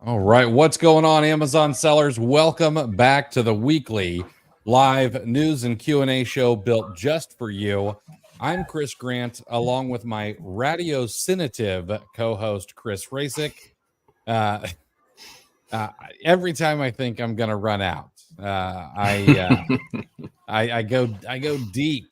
All right, what's going on, Amazon sellers? Welcome back to the weekly live news and Q&A show built just for you. I'm Chris Grant, along with my radiocinative co-host Chris Rasick. Every time I think I'm going to run out, I go deep.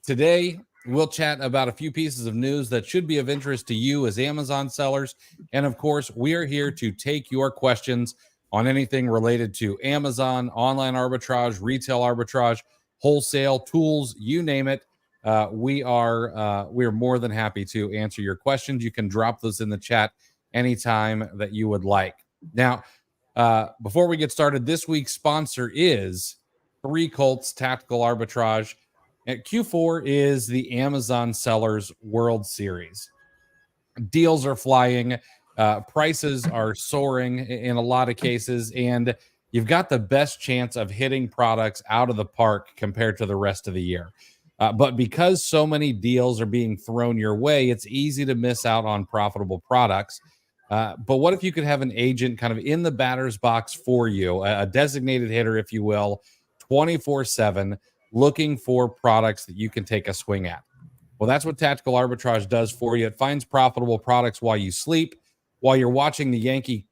Today, we'll chat about a few pieces of news that should be of interest to you as Amazon sellers. And of course, we are here to take your questions on anything related to Amazon, online arbitrage, retail arbitrage, wholesale, tools, you name it. We are more than happy to answer your questions. You can drop those in the chat anytime that you would like. Now, before we get started, this week's sponsor is 3 Colts Tactical Arbitrage. At Q4 is the Amazon Sellers World Series. Deals are flying, prices are soaring in a lot of cases, and you've got the best chance of hitting products out of the park compared to the rest of the year. But because so many deals are being thrown your way, it's easy to miss out on profitable products. But what if you could have an agent kind of in the batter's box for you, a designated hitter, if you will, 24/7, looking for products that you can take a swing at? Well, that's what Tactical Arbitrage does for you. It finds profitable products while you sleep, while you're watching the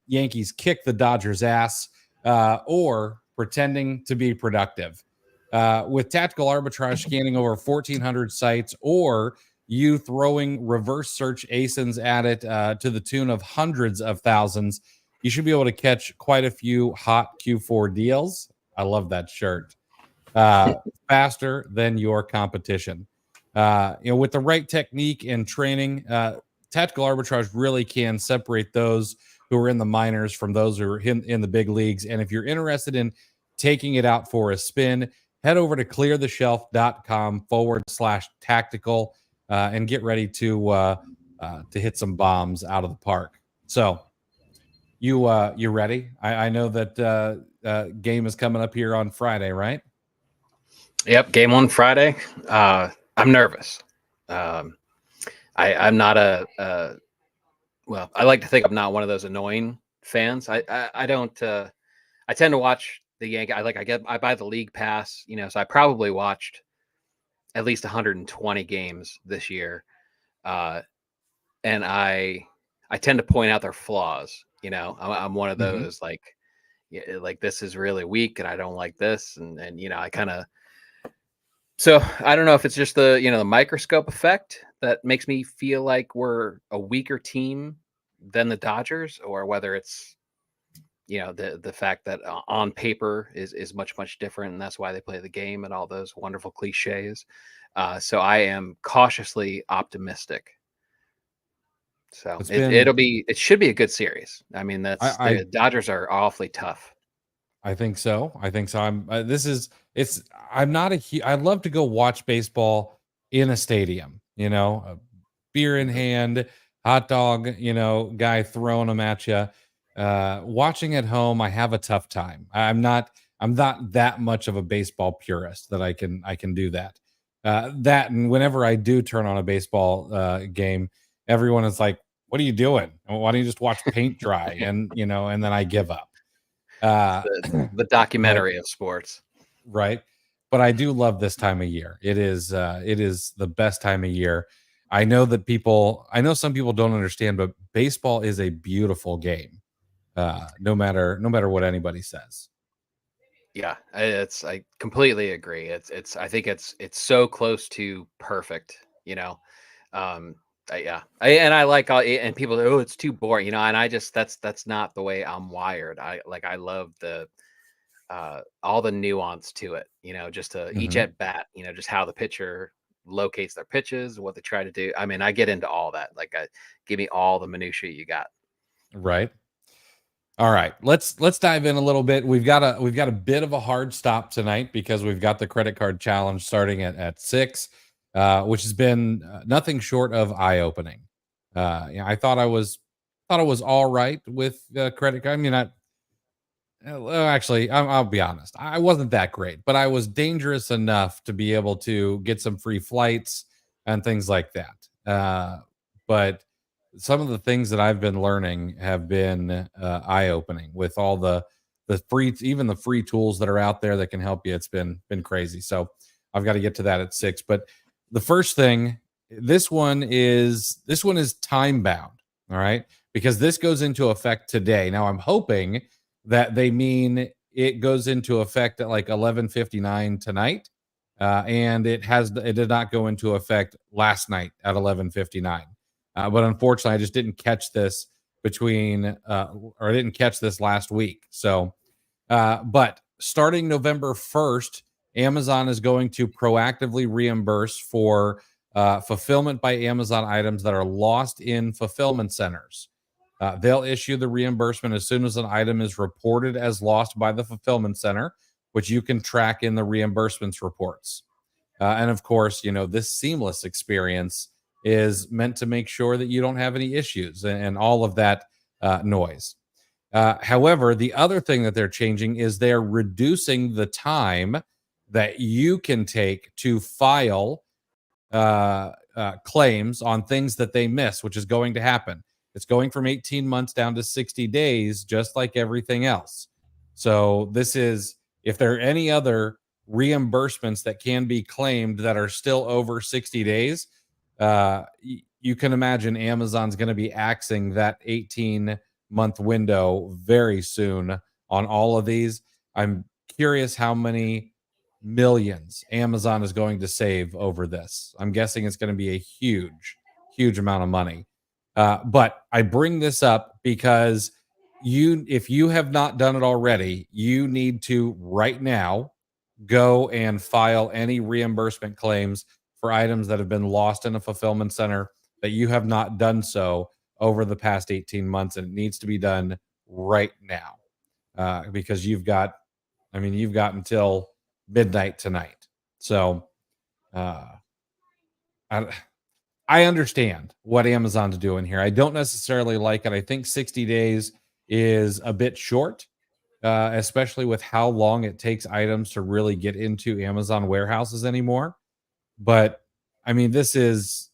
Yankees kick the Dodgers' ass, or pretending to be productive. With Tactical Arbitrage scanning over 1,400 sites, or you throwing reverse search ASINs at it to the tune of hundreds of thousands, you should be able to catch quite a few hot Q4 deals. I love that shirt. Faster than your competition. With the right technique and training, Tactical Arbitrage really can separate those who are in the minors from those who are in the big leagues. And if you're interested in taking it out for a spin, head over to cleartheshelf.com/tactical and get ready to hit some bombs out of the park. So you ready? I know that game is coming up here on Friday, right? Yep, game on Friday. I'm nervous. I'm not I like to think I'm not one of those annoying fans. I don't. I tend to watch the Yankees. I buy the league pass, so I probably watched at least 120 games this year, and I tend to point out their flaws. I'm one of those like this is really weak, and I don't like this, and I kind of. So I don't know if it's just the microscope effect that makes me feel like we're a weaker team than the Dodgers, or whether it's the fact that on paper is much different, and that's why they play the game and all those wonderful cliches. So I am cautiously optimistic. So it should be a good series. I mean, the Dodgers are awfully tough. I think so. I'd love to go watch baseball in a stadium, a beer in hand, hot dog, guy throwing them at you. Watching at home, I have a tough time. I'm not that much of a baseball purist that I can do that. And whenever I do turn on a baseball game, everyone is like, "What are you doing? Why don't you just watch paint dry?" And and then I give up. The documentary of sports, right? But I do love this time of year. It is the best time of year. I know some people don't understand, but baseball is a beautiful game. No matter what anybody says. Yeah, I completely agree. I think it's so close to perfect, I like all, and people, oh, it's too boring, and I just that's not the way I'm wired. I love the all the nuance to it, just to each at bat, just how the pitcher locates their pitches, what they try to do. I mean, I get into all that. Give me all the minutia you got. Right. All right, let's dive in a little bit. We've got a bit of a hard stop tonight because we've got the credit card challenge starting at 6. Which has been nothing short of eye-opening. I thought it was all right with credit card. I mean, I'll be honest. I wasn't that great, but I was dangerous enough to be able to get some free flights and things like that. But some of the things that I've been learning have been eye-opening with all the free, even the free tools that are out there that can help you. It's been crazy. So I've got to get to that at 6. But the first thing, this one is time bound. All right, because this goes into effect today. Now I'm hoping that they mean it goes into effect at like 11:59 tonight, and it did not go into effect last night at 11:59. But unfortunately, I just didn't catch this or I didn't catch this last week. So, but starting November 1st, Amazon is going to proactively reimburse for fulfillment by Amazon items that are lost in fulfillment centers. They'll issue the reimbursement as soon as an item is reported as lost by the fulfillment center, which you can track in the reimbursements reports. And of course, this seamless experience is meant to make sure that you don't have any issues and all of that noise. However, the other thing that they're changing is they're reducing the time that you can take to file claims on things that they miss, which is going to happen. It's going from 18 months down to 60 days, just like everything else. So this is, if there are any other reimbursements that can be claimed that are still over 60 days, you can imagine Amazon's going to be axing that 18-month window very soon on all of these. I'm curious how many millions Amazon is going to save over this. I'm guessing it's going to be a huge amount of money. But I bring this up because if you have not done it already, you need to right now go and file any reimbursement claims for items that have been lost in a fulfillment center that you have not done so over the past 18 months. And it needs to be done right now because you've got until midnight tonight. So I understand what Amazon's doing here. I don't necessarily like it. I think 60 days is a bit short, especially with how long it takes items to really get into Amazon warehouses anymore. But I mean, this is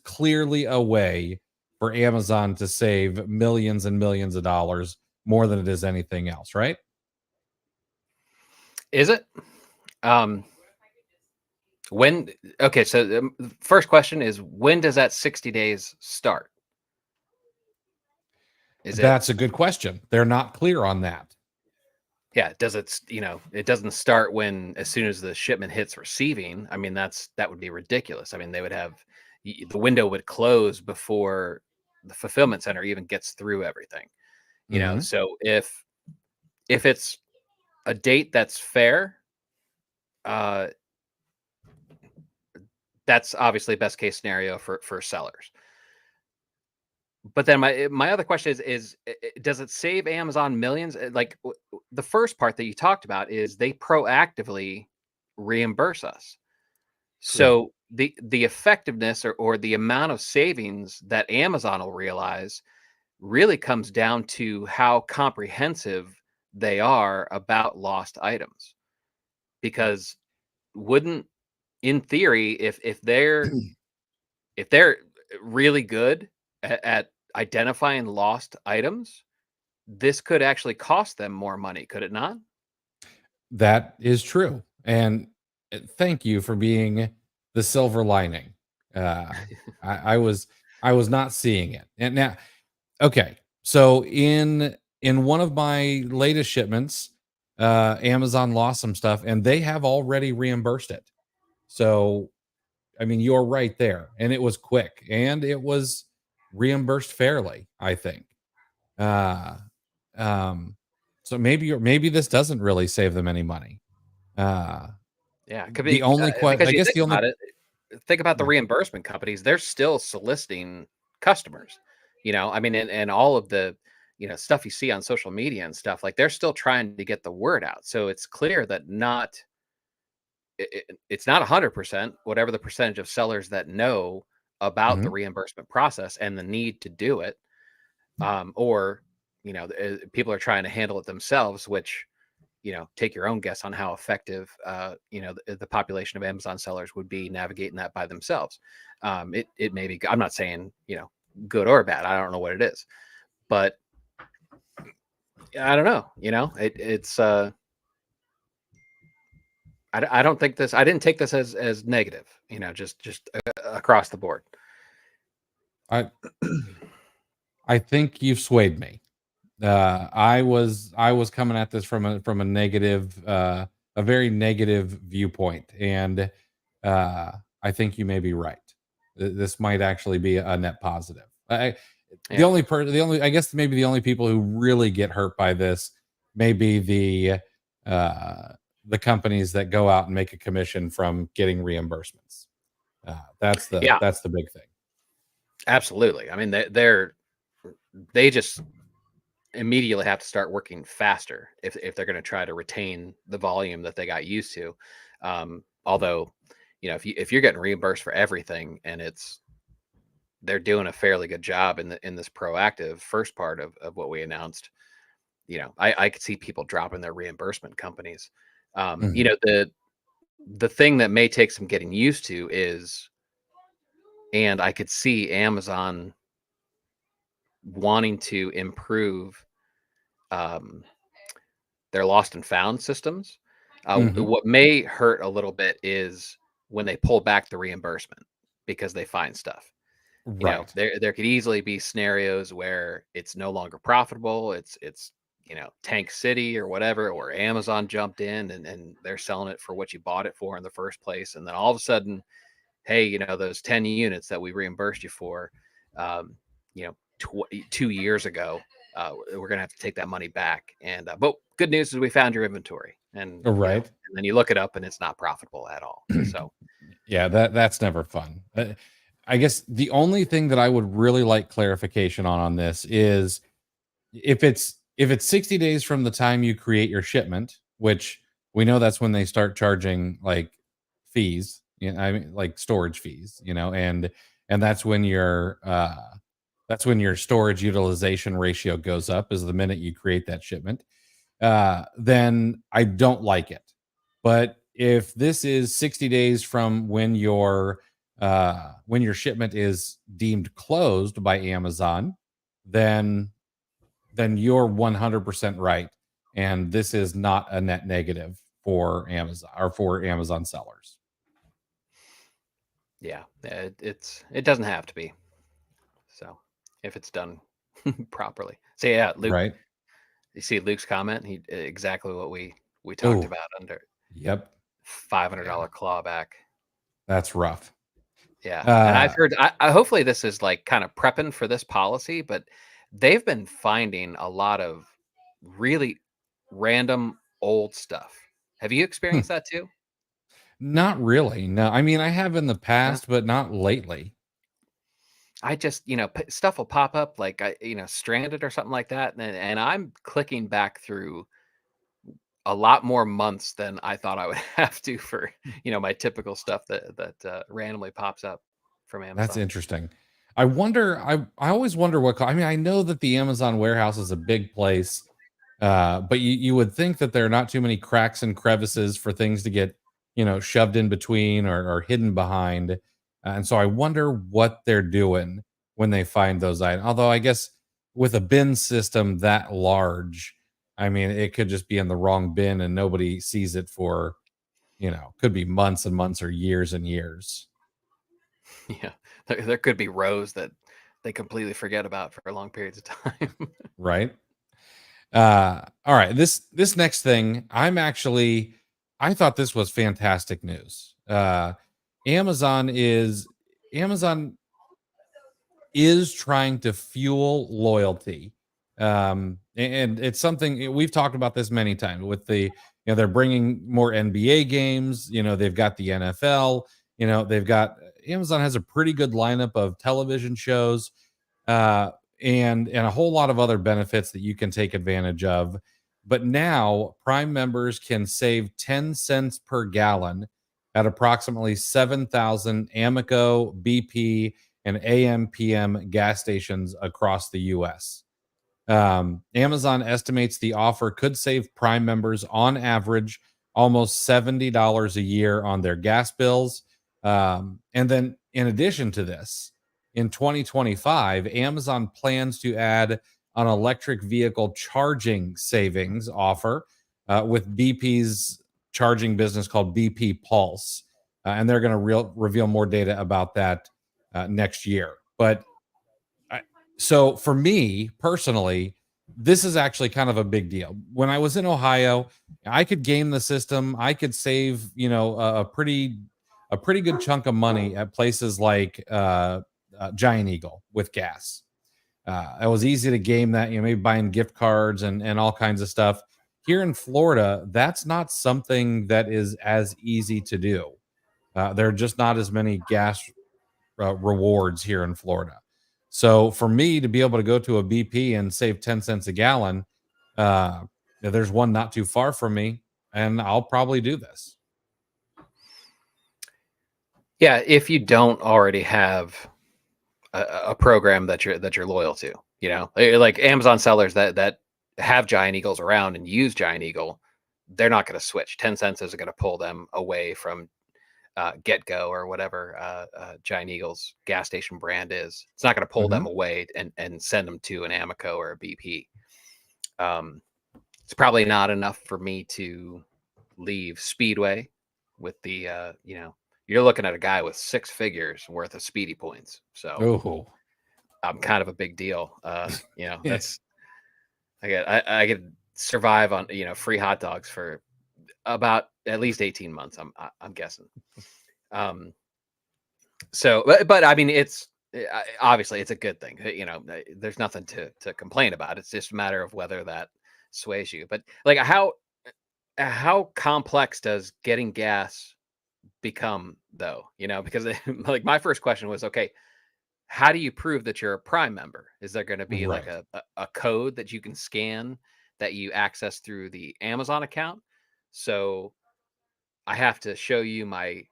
clearly a way for Amazon to save millions and millions of dollars more than it is anything else, right? Is it? When? Okay, so the first question is, when does that 60 days start? That's a good question. They're not clear on that. Yeah, does it, it doesn't start as soon as the shipment hits receiving. I mean, that would be ridiculous. I mean, they would have, the window would close before the fulfillment center even gets through everything. So if it's a date that's fair, that's obviously best case scenario for sellers. But then my other question is does it save Amazon millions? Like the first part that you talked about is they proactively reimburse us. True. So the effectiveness or the amount of savings that Amazon will realize really comes down to how comprehensive they are about lost items. Because in theory, if they're really good at identifying lost items, this could actually cost them more money, could it not? That is true. And thank you for being the silver lining. I was not seeing it. And now, okay. So in one of my latest shipments, Amazon lost some stuff and they have already reimbursed it. So I mean, you're right there. And it was quick and it was reimbursed fairly, I think. Uh so maybe this doesn't really save them any money. Yeah, it could The be only question, because I you guess think the only about it. Think about the yeah. reimbursement companies; they're still soliciting customers. I mean, and all of the stuff you see on social media and stuff, like they're still trying to get the word out. So it's clear that it's not 100%. Whatever the percentage of sellers that know about the Mhm. reimbursement process and the need to do it, or people are trying to handle it themselves, which take your own guess on how effective the population of Amazon sellers would be navigating that by themselves. It may be, I'm not saying good or bad. I don't know what it is, but I don't know. It's I don't think this. I didn't take this as negative. Just across the board. I I think you've swayed me. I was coming at this from a negative, a very negative viewpoint, and I think you may be right. This might actually be a net positive. Yeah. The only, I guess maybe the only people who really get hurt by this may be uh, the companies that go out and make a commission from getting reimbursements. Yeah, That's the big thing. absolutely. I mean, they just immediately have to start working faster if they're going to try to retain the volume that they got used to. Although, if you're getting reimbursed for everything and they're doing a fairly good job in this proactive first part of what we announced, I could see people dropping their reimbursement companies. Mhm. The thing that may take some getting used to is, and I could see Amazon wanting to improve um, their lost and found systems. Mhm. What may hurt a little bit is when they pull back the reimbursement because they find stuff. Right. There could easily be scenarios where it's no longer profitable. It's Tank City or whatever, or Amazon jumped in and they're selling it for what you bought it for in the first place, and then all of a sudden, hey, those 10 units that we reimbursed you for, um, 2 years ago, we're gonna have to take that money back. And but good news is we found your inventory, and Right. and then you look it up and it's not profitable at all. So Yeah, that's never fun. I guess the only thing that I would really like clarification on this is if it's 60 days from the time you create your shipment, which we know that's when they start charging like fees, I mean like storage fees, and that's when your storage utilization ratio goes up is the minute you create that shipment. Then I don't like it. But if this is 60 days from when your shipment is deemed closed by Amazon, then you're 100% right, and this is not a net negative for Amazon or for Amazon sellers. yeah, it doesn't have to be. So if it's done properly. So yeah, Luke, Right? you see Luke's comment? He exactly what we talked Oh, about under yep. $500 Yeah, clawback. that's rough. Yeah, and I've Uh, heard. Hopefully this is like kind of prepping for this policy, but they've been finding a lot of really random old stuff. Have you hmm, experienced that too? not really. No, I mean I have in the No? past, but not lately. I just, stuff will pop up like stranded or something like that, and I'm clicking back through a lot more months than I thought I would have to for my typical stuff that randomly pops up from That's Amazon. interesting. I always wonder I mean, I know that the Amazon warehouse is a big place, but you would think that there are not too many cracks and crevices for things to get, shoved in between or hidden behind. And so I wonder what they're doing when they find those items. Although I guess with a bin system that large, I mean, it could just be in the wrong bin and nobody sees it for, could be months and months or years and years. Yeah, there could be rows that they completely forget about for long periods of time. Right. All right. This next thing, I thought this was fantastic news. Amazon is Amazon is trying to fuel loyalty. And it's something we've talked about this many times with they're bringing more NBA games, they've got the NFL, they've got Amazon has a pretty good lineup of television shows, uh, and a whole lot of other benefits that you can take advantage of. But now Prime members can save 10 cents per gallon at approximately 7,000 Amico, BP, and AM/PM gas stations across the US. Amazon estimates the offer could save Prime members on average almost $70 a year on their gas bills. And then, in addition to this, in 2025, Amazon plans to add an electric vehicle charging savings offer with BP's charging business called BP Pulse. And they're going to reveal more data about that next year. But so for me personally, this is actually kind of a big deal. When I was in Ohio, I could game the system. I could save, a pretty good chunk of money at places like Giant Eagle with gas. It was easy to game that, maybe buying gift cards and all kinds of stuff. Here in Florida, that's not something that is as easy to do. There are just not as many gas rewards here in Florida. So for me to be able to go to a BP and save 10 cents a gallon, there's one not too far from me, and I'll probably do this. Yeah, if you don't already have a program that you're loyal to, like Amazon sellers that have Giant Eagles around and use Giant Eagle, they're not going to switch. 10 cents isn't going to pull them away from Get Go or whatever Giant Eagle's gas station brand is. It's not going to pull them away and send them to an Amoco or a BP. It's probably not enough for me to leave Speedway with the you're looking at a guy with 6 figures worth of speedy points. So I'm kind of a big deal. That's I could survive on free hot dogs for about at least 18 months. I'm guessing. So, but I mean, it's obviously it's a good thing. There's nothing to complain about. It's just a matter of whether that sways you. But like, how complex does getting gas become, though? Because like my first question was, okay, how do you prove that you're a Prime member? Is there going to be like a code that you can scan that you access through the Amazon account? So I have to show you my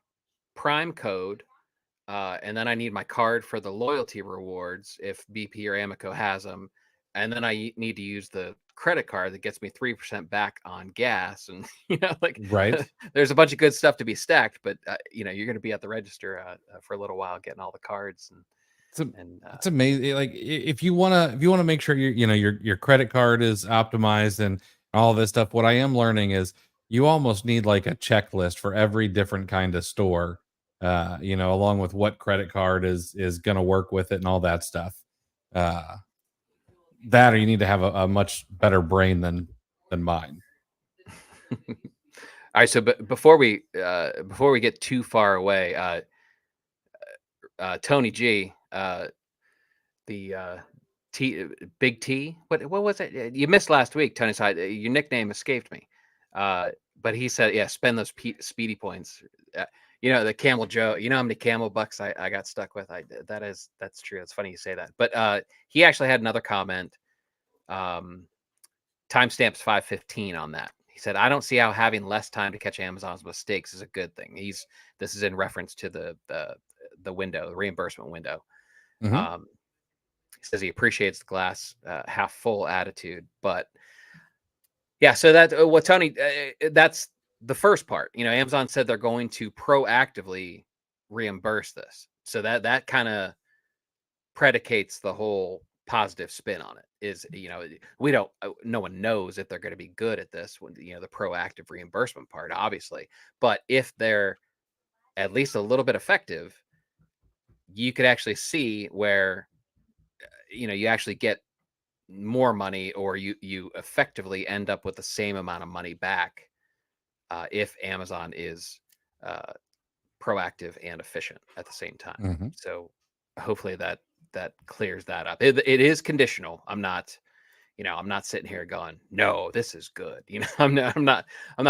Prime code, and then I need my card for the loyalty rewards if BP or Amoco has them, and then I need to use the credit card that gets me 3% back on gas, and there's a bunch of good stuff to be stacked, but you're going to be at the register for a little while getting all the cards, it's amazing. Like if you want to make sure your credit card is optimized and all this stuff, what I am learning is you almost need like a checklist for every different kind of store, along with what credit card is going to work with it and all that stuff. That, or you need to have a much better brain than mine. All right. So, but before we get too far away, Tony G, the Big T, what was it? You missed last week, Tony. So your nickname escaped me. But he said, yeah, spend those speedy points. The Camel Joe, how many Camel bucks I got stuck with? That's true. It's funny you say that. But he actually had another comment. Timestamps 5:15 on that. He said, I don't see how having less time to catch Amazon's mistakes is a good thing. This is in reference to the window, the reimbursement window. He says he appreciates the glass half full attitude, but yeah, so that what Tony, that's the first part. Amazon said they're going to proactively reimburse this, so that kind of predicates the whole positive spin on it. Is no one knows if they're going to be good at this. When the proactive reimbursement part, obviously, but if they're at least a little bit effective, you could actually see where you actually get more money, or you effectively end up with the same amount of money back if Amazon is proactive and efficient at the same time. So hopefully that clears that up. It is conditional. I'm not sitting here going, no, this is good. I'm not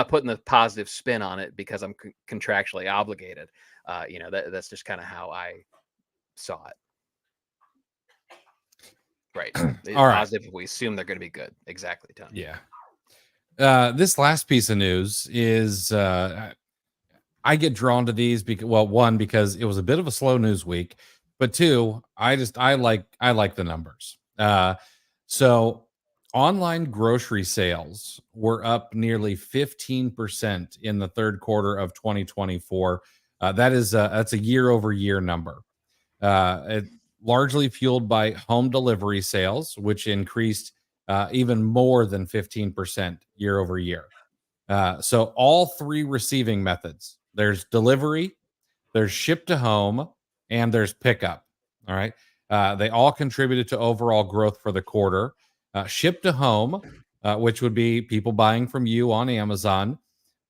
putting the positive spin on it because I'm contractually obligated. That's just kind of how I saw it. Right. All right. Positive. We assume they're going to be good. Exactly, Tony. Yeah. This last piece of news is I get drawn to these because, well, one, because it was a bit of a slow news week, but two, I like the numbers. So online grocery sales were up nearly 15% in the third quarter of 2024. That's a year-over-year number. largely fueled by home delivery sales, which increased even more than 15% year over year. So all three receiving methods, there's delivery, there's ship to home, and there's pickup. All right. They all contributed to overall growth for the quarter. Ship to home, which would be people buying from you on Amazon,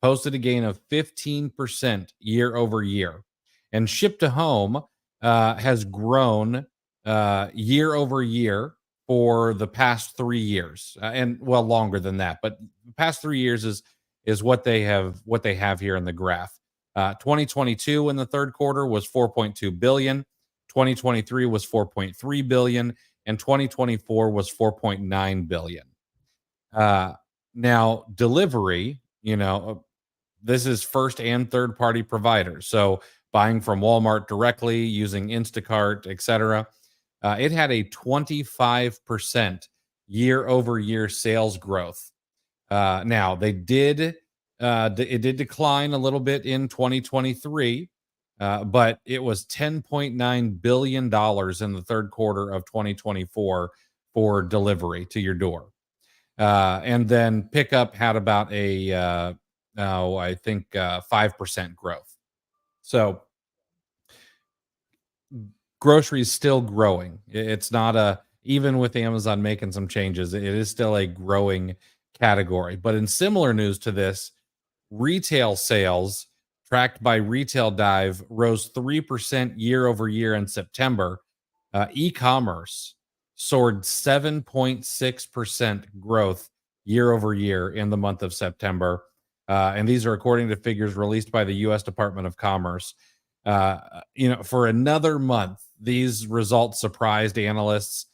posted a gain of 15% year over year. And ship to home has grown year over year for the past 3 years, and well, longer than that. But the past 3 years is what they have here in the graph. 2022 in the third quarter was 4.2 billion. 2023 was 4.3 billion, and 2024 was 4.9 billion. Now, delivery, this is first and third party providers. So buying from Walmart directly, using Instacart, etc. It had a 25% year over year sales growth. Now it did decline a little bit in 2023, but it was $10.9 billion in the third quarter of 2024 for delivery to your door. And then pickup had about I think 5% growth. So groceries still growing. It's not even with Amazon making some changes, it is still a growing category. But in similar news to this, retail sales tracked by Retail Dive rose 3% year over year in September. E-commerce soared 7.6% growth year over year in the month of September. And these are according to figures released by the U.S. Department of Commerce. For another month, these results surprised analysts,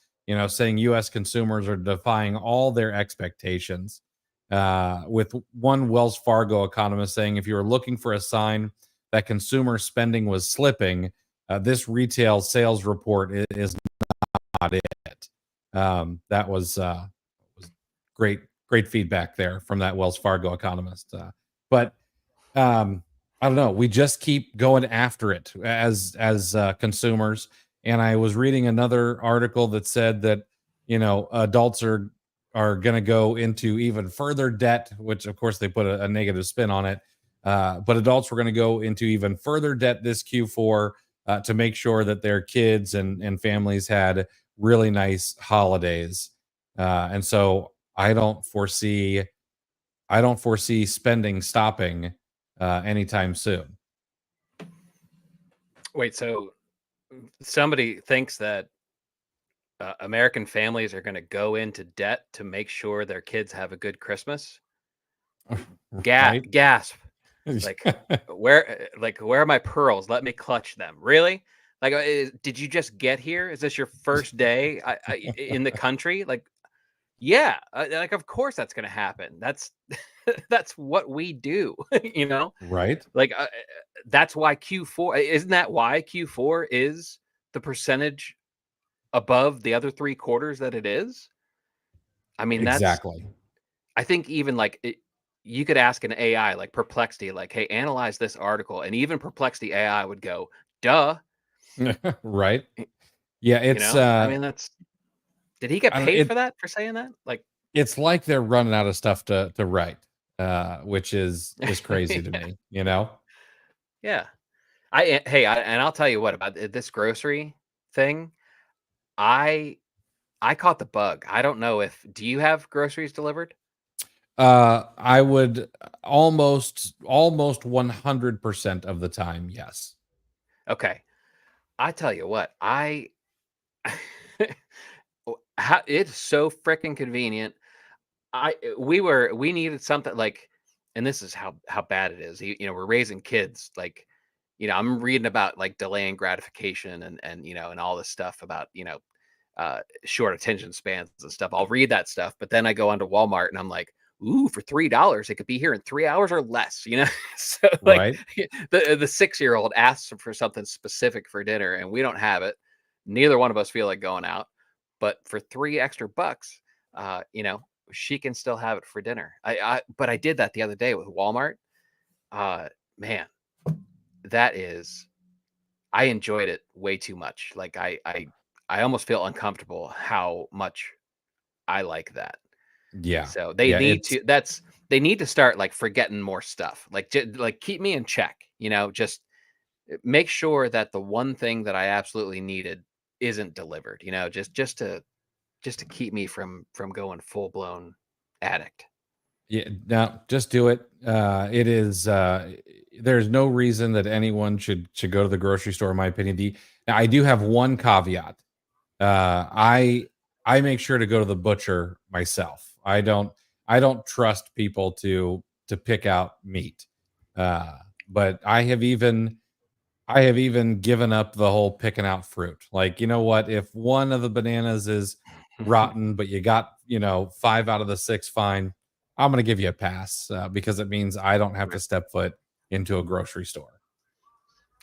saying U.S. consumers are defying all their expectations. With one Wells Fargo economist saying, if you were looking for a sign that consumer spending was slipping, this retail sales report is not it. That was great feedback there from that Wells Fargo economist. But I don't know. We just keep going after it as consumers. And I was reading another article that said that adults are going to go into even further debt, which of course they put a negative spin on it. But adults were going to go into even further debt this Q4 to make sure that their kids and families had really nice holidays. And so I don't foresee spending stopping anytime soon. Wait, so somebody thinks that American families are going to go into debt to make sure their kids have a good Christmas? Right? Gasp! Like where are my pearls? Let me clutch them. Really? Like, did you just get here? Is this your first day in the country? Like, yeah, like of course that's going to happen. That's that's what we do, Right? Like that's why Q4 isn't that why Q4 is the percentage above the other three quarters that it is? I mean, Exactly. I think even like you could ask an AI like Perplexity, like, hey, analyze this article, and even Perplexity AI would go, duh. Right? Yeah, it's I mean, did he get I don't paid for it that for saying that? Like, it's like they're running out of stuff to write, which is crazy to yeah, me, yeah. And I'll tell you what about this grocery thing. I I caught the bug. I don't know if do you have groceries delivered? I would almost 100% of the time, yes. Okay. I tell you what, it's so freaking convenient. We needed something like, and this is how bad it is. We're raising kids. Like, I'm reading about like delaying gratification and all this stuff about short attention spans and stuff. I'll read that stuff, but then I go onto Walmart and I'm like, ooh, for $3, it could be here in 3 hours or less. So like Right? the 6-year-old asks for something specific for dinner, and we don't have it. Neither one of us feel like going out, but for $3 extra, she can still have it for dinner. But I did that the other day with Walmart. Man, that is, I enjoyed it way too much. Like I almost feel uncomfortable how much I like that. Yeah. So they Yeah. need to they need to start like forgetting more stuff. Like like keep me in check, just make sure that the one thing that I absolutely needed isn't delivered, just to keep me from going full blown addict. Yeah, no, just do it. It is there's no reason that anyone should go to the grocery store, in my opinion. Now I do have one caveat. I make sure to go to the butcher myself. I don't trust people to pick out meat. Uh, but I have even given up the whole picking out fruit. Like, you know what? If one of the bananas is rotten, but you got, 5 out of the 6 fine, I'm going to give you a pass because it means I don't have to Right. step foot into a grocery store.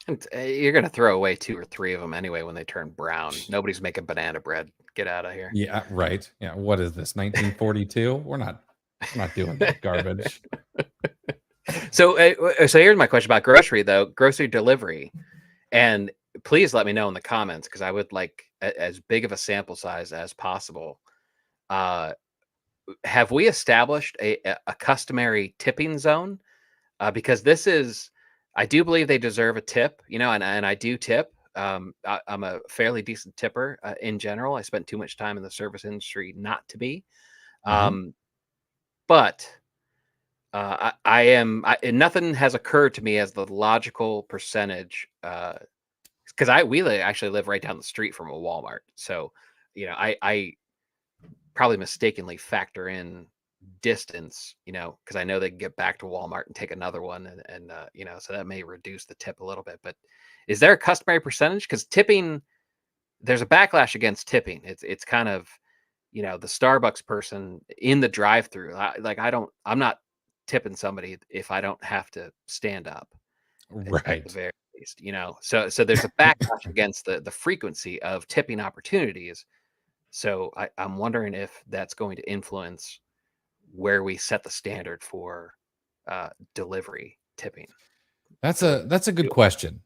And, you're gonna throw away 2 or 3 of them anyway when they turn brown. Nobody's making banana bread. Get out of here. Yeah, right. Yeah. What is this? 1942? We're not doing that garbage. So here's my question about grocery though, grocery delivery. And please let me know in the comments because I would like as big of a sample size as possible. Uh, have we established a customary tipping zone? Because I do believe they deserve a tip, and I do tip. I'm a fairly decent tipper in general. I spent too much time in the service industry not to be. Mhm. Um, but I am, and nothing has occurred to me as the logical percentage. Because actually live right down the street from a Walmart, so I probably mistakenly factor in distance, because I know they can get back to Walmart and take another one, and so that may reduce the tip a little bit. But is there a customary percentage? Because tipping, there's a backlash against tipping. It's kind of the Starbucks person in the drive-through. I'm not tipping somebody if I don't have to stand up at the Right. very least, so there's a backlash against the frequency of tipping opportunities. So I'm wondering if that's going to influence where we set the standard for delivery tipping That's for a that's a good do it. question.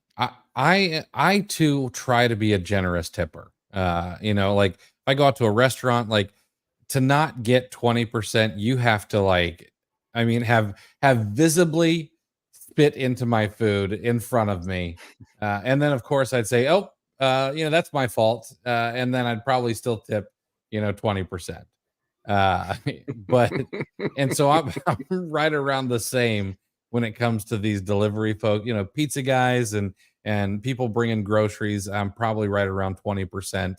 I too try to be a generous tipper. Like if I go out to a restaurant, like to not get 20%, you have to have visibly spit into my food in front of me. And then of course I'd say, "Oh, that's my fault." And then I'd probably still tip, 20%. Uh, but and so I'm right around the same when it comes to these delivery folk, pizza guys and people bringing groceries. I'm probably right around 20%.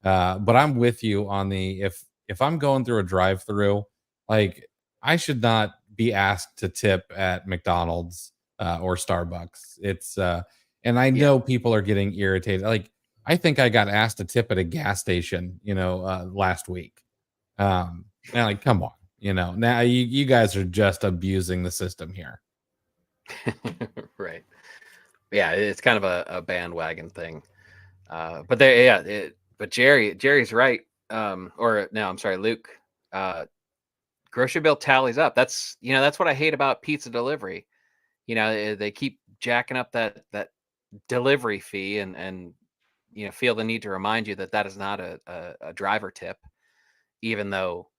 But I'm with you on the if I'm going through a drive-through, like I should not be asked to tip at McDonald's or Starbucks. And I Yeah, know people are getting irritated. Like I think I got asked to tip at a gas station, last week. And like, come on, now you guys are just abusing the system here. right. Yeah, it's kind of a bandwagon thing. But they, yeah, but Jerry's right. Or no, I'm sorry, Luke. Uh, Grocery bill tallies up. That's what I hate about pizza delivery. They keep jacking up that delivery fee and feel the need to remind you that that is not a driver tip, even though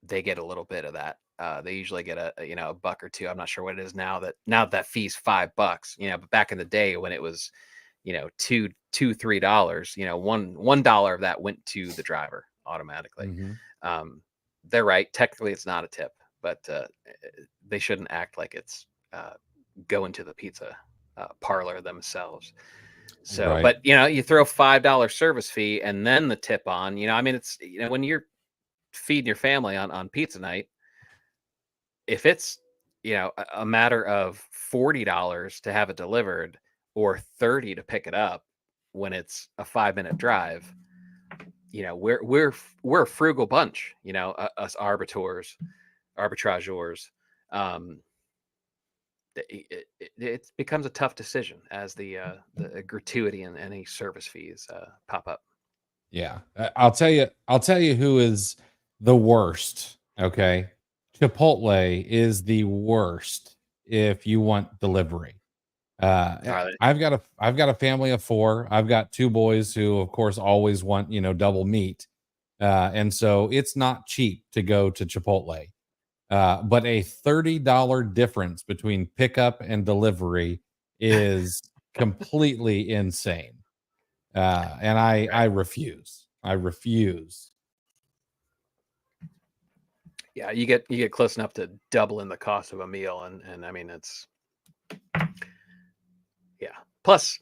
they get a little bit of that. They usually get a buck or two. I'm not sure what it is now that fee's $5, but back in the day when it was, $2, $3, $1 of that went to the driver automatically. Mhm. Um, they're right. Technically it's not a tip, but they shouldn't act like it's going to the pizza parlor themselves. So, Right. but you throw $5 service fee and then the tip on, I mean, it's, when you're feeding your family on pizza night, if it's a matter of $40 to have it delivered or 30 to pick it up when it's a 5-minute drive, we're a frugal bunch, us arbitrageurs. um it becomes a tough decision as the gratuity and any service fees pop up. Yeah. I'll tell you who is the worst, okay? Chipotle is the worst if you want delivery. I've got a family of 4. I've got 2 boys who, of course, always want, double meat. And so it's not cheap to go to Chipotle. But a $30 difference between pickup and delivery is completely insane. And I refuse. I refuse. Yeah, you get close enough to doubling the cost of a meal, and I mean it's plus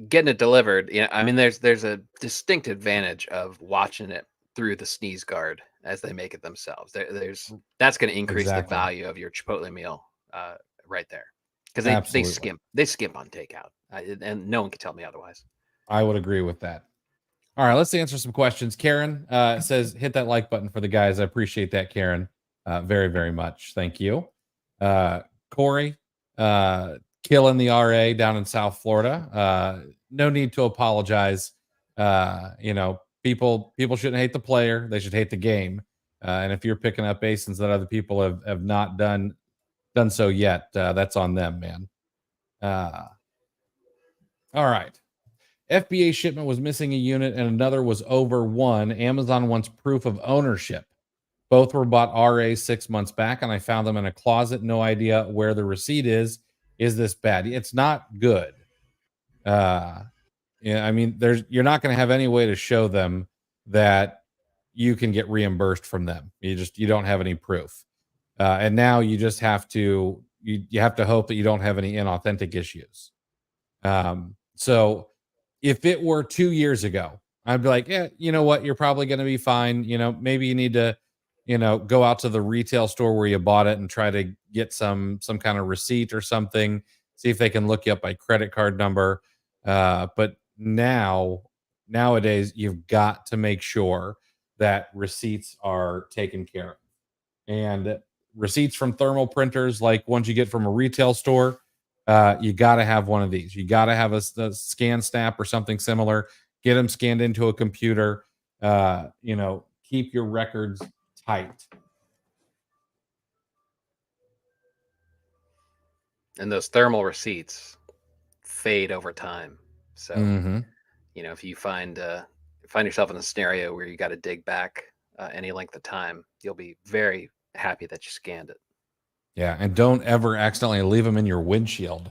getting it delivered. I mean there's a distinct advantage of watching it through the sneeze guard as they make it themselves. That's going to increase Exactly. the value of your Chipotle meal right there, because Absolutely. they skimp on takeout, and no one can tell me otherwise. I would agree with that. All right, let's answer some questions. Karen says, hit that like button for the guys. I appreciate that, Karen, very, very much. Thank you. Corey, killing the RA down in South Florida. No need to apologize. People shouldn't hate the player. They should hate the game. And if you're picking up basins that other people have not done so yet, that's on them, man. All right. FBA shipment was missing a unit and another was over one. Amazon wants proof of ownership. Both were bought RA 6 months back, and I found them in a closet. No idea where the receipt is. Is this bad? It's not good. I mean, you're not going to have any way to show them that you can get reimbursed from them. You don't have any proof. And now you just have to you have to hope that you don't have any inauthentic issues. So if it were 2 years ago, I'd be like, yeah, you know what? You're probably going to be fine. Maybe you need to, go out to the retail store where you bought it and try to get some kind of receipt or something. See if they can look you up by credit card number. But nowadays, you've got to make sure that receipts are taken care of. And receipts from thermal printers, like ones you get from a retail store, you got to have one of these. You got to have a scan snap or something similar. Get them scanned into a computer. Keep your records tight. And those thermal receipts fade over time. So, if you find yourself in a scenario where you got to dig back any length of time, you'll be very happy that you scanned it. Yeah, and don't ever accidentally leave them in your windshield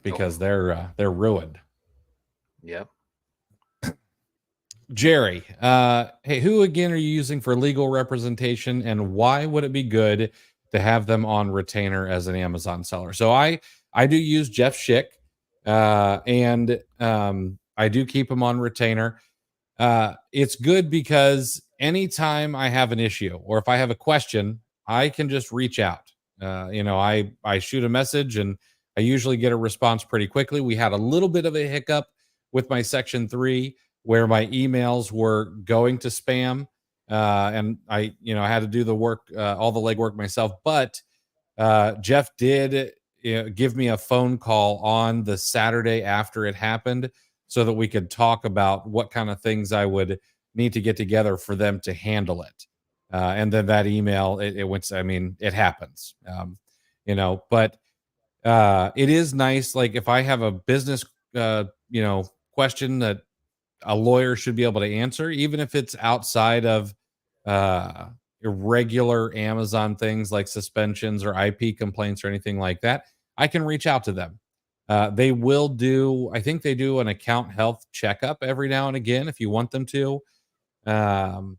because they're ruined. Yep. Jerry, hey, who again are you using for legal representation, and why would it be good to have them on retainer as an Amazon seller? So I do use Jeff Schick, and I do keep him on retainer. It's good because anytime I have an issue or if I have a question, I can just reach out. I shoot a message and I usually get a response pretty quickly. We had a little bit of a hiccup with my Section 3 where my emails were going to spam, and I had to do the work, all the legwork myself. But Jeff did give me a phone call on the Saturday after it happened, so that we could talk about what kind of things I would need to get together for them to handle it. And then that email, it went. I mean, it happens, But it is nice. Like if I have a business, question that a lawyer should be able to answer, even if it's outside of irregular Amazon things like suspensions or IP complaints or anything like that, I can reach out to them. They will do, I think they do an account health checkup every now and again if you want them to. And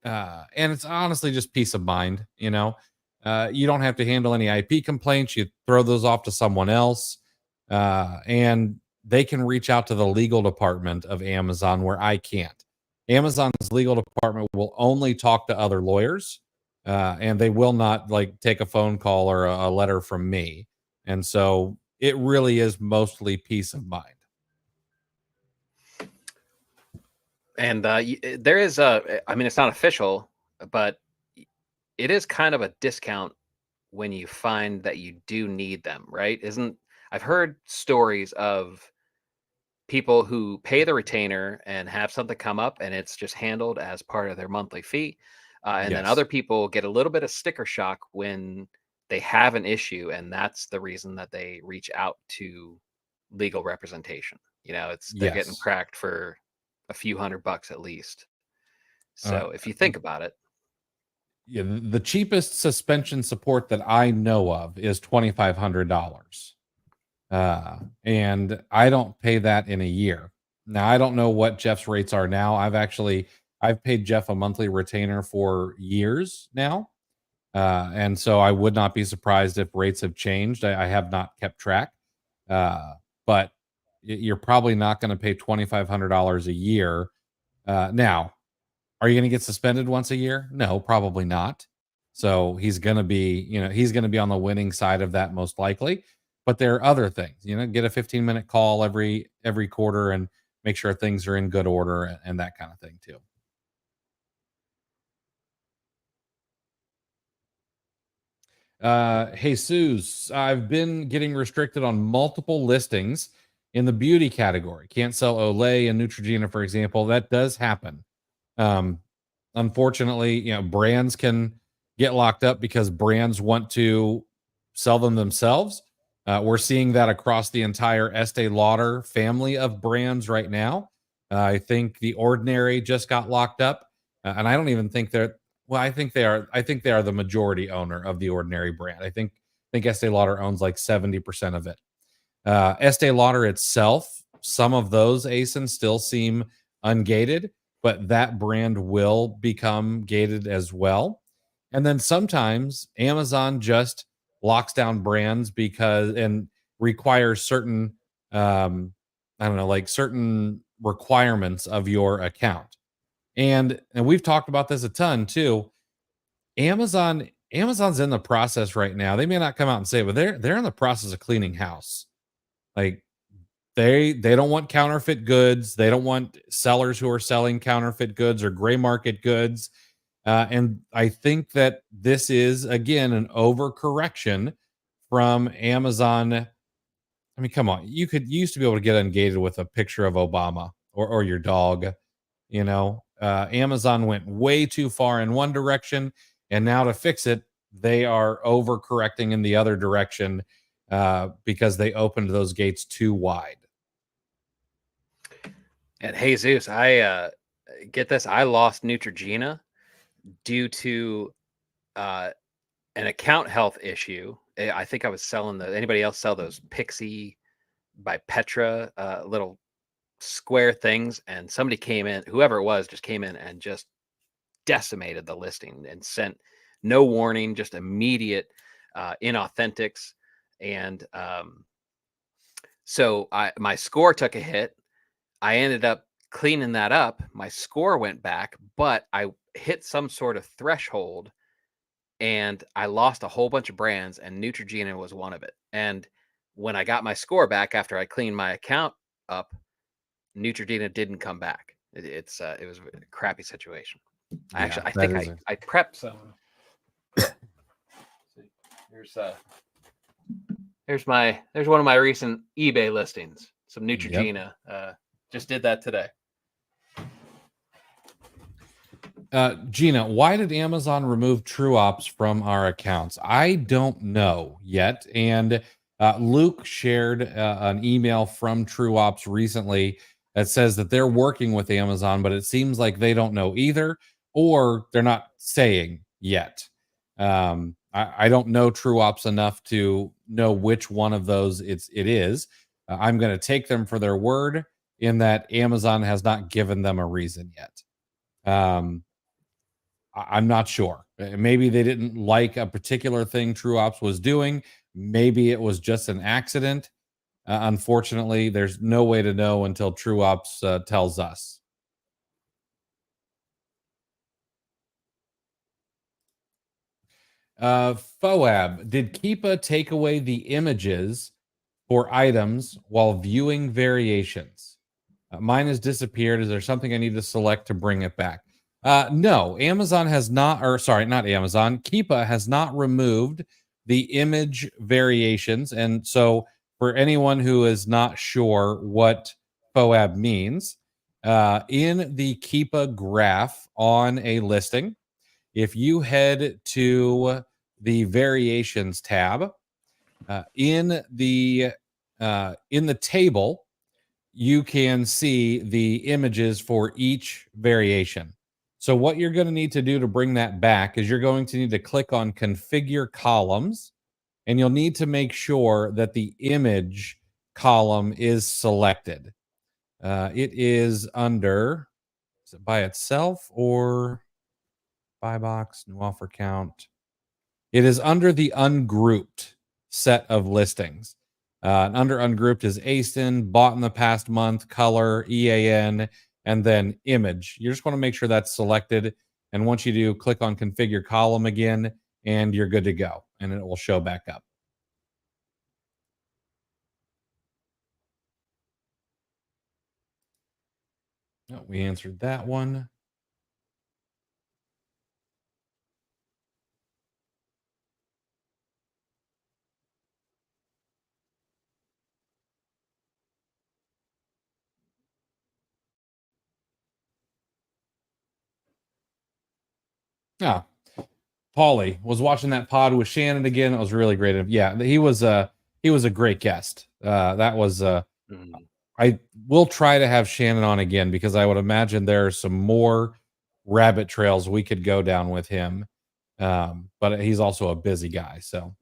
it's honestly just peace of mind. You don't have to handle any IP complaints. You throw those off to someone else. And they can reach out to the legal department of Amazon where I can't. Amazon's legal department will only talk to other lawyers, and they will not take a phone call or a letter from me. And so it really is mostly peace of mind. And there is I mean, it's not official, but it is kind of a discount when you find that you do need them, right? I've heard stories of people who pay the retainer and have something come up and it's just handled as part of their monthly fee. And then other people get a little bit of sticker shock when they have an issue, and that's the reason that they reach out to legal representation. They're getting Yes. cracked for a few $100 at least. Uh, So if you think about it, yeah, the cheapest suspension support that I know of is $2,500. And I don't pay that in a year. Now, I don't know what Jeff's rates are now. I've paid Jeff a monthly retainer for years now. And so I would not be surprised if rates have changed. I have not kept track. But you're probably not going to pay $2,500 a year. Now, are you going to get suspended once a year? No, probably not. So he's going to be on the winning side of that most likely. But there are other things, get a 15-minute call every quarter and make sure things are in good order and that kind of thing too. Jesus, I've been getting restricted on multiple listings in the beauty category. Can't sell Olay and Neutrogena, for example. That does happen. Unfortunately, brands can get locked up because brands want to sell them themselves. We're seeing that across the entire Estee Lauder family of brands right now. I think The Ordinary just got locked up, and I don't even think they're. Well, I think they are. I think they are the majority owner of The Ordinary brand. I think Estee Lauder owns like 70% of it. Estee Lauder itself, some of those ASINs still seem ungated, but that brand will become gated as well. And then sometimes Amazon just locks down brands and requires certain, I don't know, like certain requirements of your account. And we've talked about this a ton too. Amazon's in the process right now. They may not come out and say it, but they're in the process of cleaning house. Like they don't want counterfeit goods. They don't want sellers who are selling counterfeit goods or gray market goods. And I think that this is again an overcorrection from Amazon. I mean, come on, you used to be able to get ungated with a picture of Obama or your dog. Amazon went way too far in one direction, and now to fix it, they are overcorrecting in the other direction because they opened those gates too wide. and Jesus, I get this. I lost Neutrogena due to an account health issue. I think I was selling anybody else sell those Pixie by Petra little square things, and somebody came in, whoever it was, just came in and just decimated the listing and sent no warning, just immediate inauthentics. And so my score took a hit. I ended up cleaning that up. My score went back, but I hit some sort of threshold and I lost a whole bunch of brands, and Neutrogena was one of it. And when I got my score back after I cleaned my account up, Neutrogena didn't come back. It was a crappy situation. I prepped some. There's one of my recent eBay listings. Some Neutrogena. Just did that today. Gina, why did Amazon remove True Ops from our accounts? I don't know yet. And Luke shared an email from True Ops recently that says that they're working with Amazon, but it seems like they don't know either, or they're not saying yet. I don't know True Ops enough to know which one of those it is. I'm going to take them for their word in that Amazon has not given them a reason yet. I'm not sure. Maybe they didn't like a particular thing True Ops was doing. Maybe it was just an accident. Unfortunately, there's no way to know until True Ops tells us. FOAB, did Keepa take away the images for items while viewing variations? Mine has disappeared. Is there something I need to select to bring it back? No, Amazon has not, or sorry, not Amazon. Keepa has not removed the image variations. And so for anyone who is not sure what FOAB means, in the Keepa graph on a listing, if you head to the variations tab. In the table, you can see the images for each variation. So what you're going to need to do to bring that back is you're going to need to click on configure columns, and you'll need to make sure that the image column is selected. It is under, is it by itself or buy box, new offer count? It is under the ungrouped set of listings. And under ungrouped is ASIN, bought in the past month, color, EAN, and then image. You just want to make sure that's selected. And once you do, click on configure column again, and you're good to go. And it will show back up. Oh, we answered that one. Yeah. Paulie was watching that pod with Shannon again. It was really great. Yeah, he was a great guest. That was I will try to have Shannon on again because I would imagine there are some more rabbit trails we could go down with him. But he's also a busy guy. So,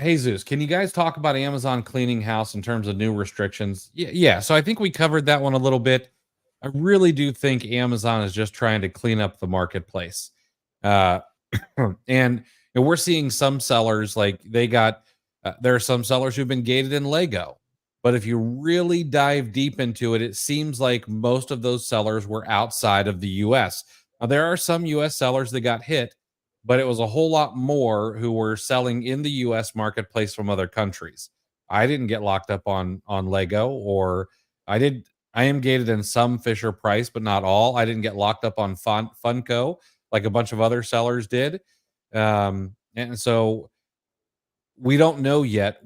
Jesus, can you guys talk about Amazon cleaning house in terms of new restrictions? Yeah. So I think we covered that one a little bit. I really do think Amazon is just trying to clean up the marketplace. Uh, and we're seeing some sellers like they got there are some sellers who've been gated in Lego, but if you really dive deep into it, it seems like most of those sellers were outside of the US. Now there are some US sellers that got hit, but it was a whole lot more who were selling in the US marketplace from other countries. I didn't get locked up on Lego, or I am gated in some Fisher Price, but not all. I didn't get locked up on Funko like a bunch of other sellers did. And so we don't know yet.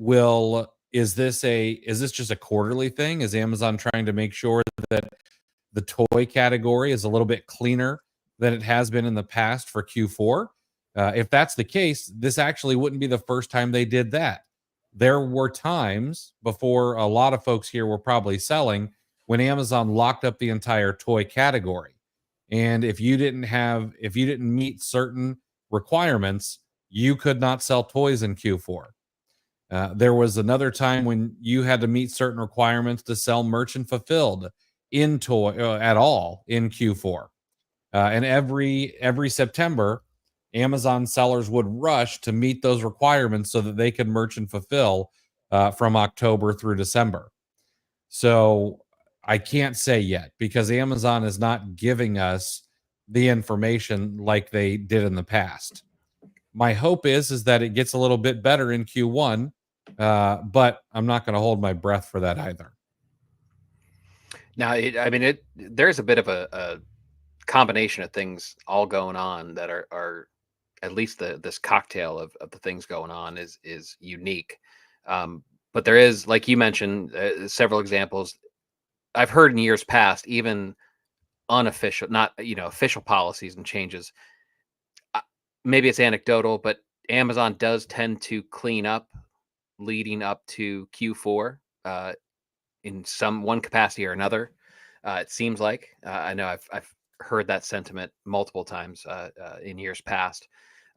Is this just a quarterly thing? Is Amazon trying to make sure that the toy category is a little bit cleaner than it has been in the past for Q4? If that's the case, this actually wouldn't be the first time they did that. There were times before a lot of folks here were probably selling when Amazon locked up the entire toy category. And if you didn't meet certain requirements, you could not sell toys in Q4. There was another time when you had to meet certain requirements to sell merchant fulfilled in toy at all in Q4. And every September, Amazon sellers would rush to meet those requirements so that they could merchant fulfill from October through December. So I can't say yet because Amazon is not giving us the information like they did in the past. My hope is that it gets a little bit better in Q1, but I'm not going to hold my breath for that either. Now, there's a bit of a combination of things all going on that are at least this cocktail of the things going on is unique. But there is, like you mentioned, several examples I've heard in years past, even unofficial, not official policies and changes. Maybe it's anecdotal, but Amazon does tend to clean up leading up to Q4 in one capacity or another. It seems like I know I've heard that sentiment multiple times in years past.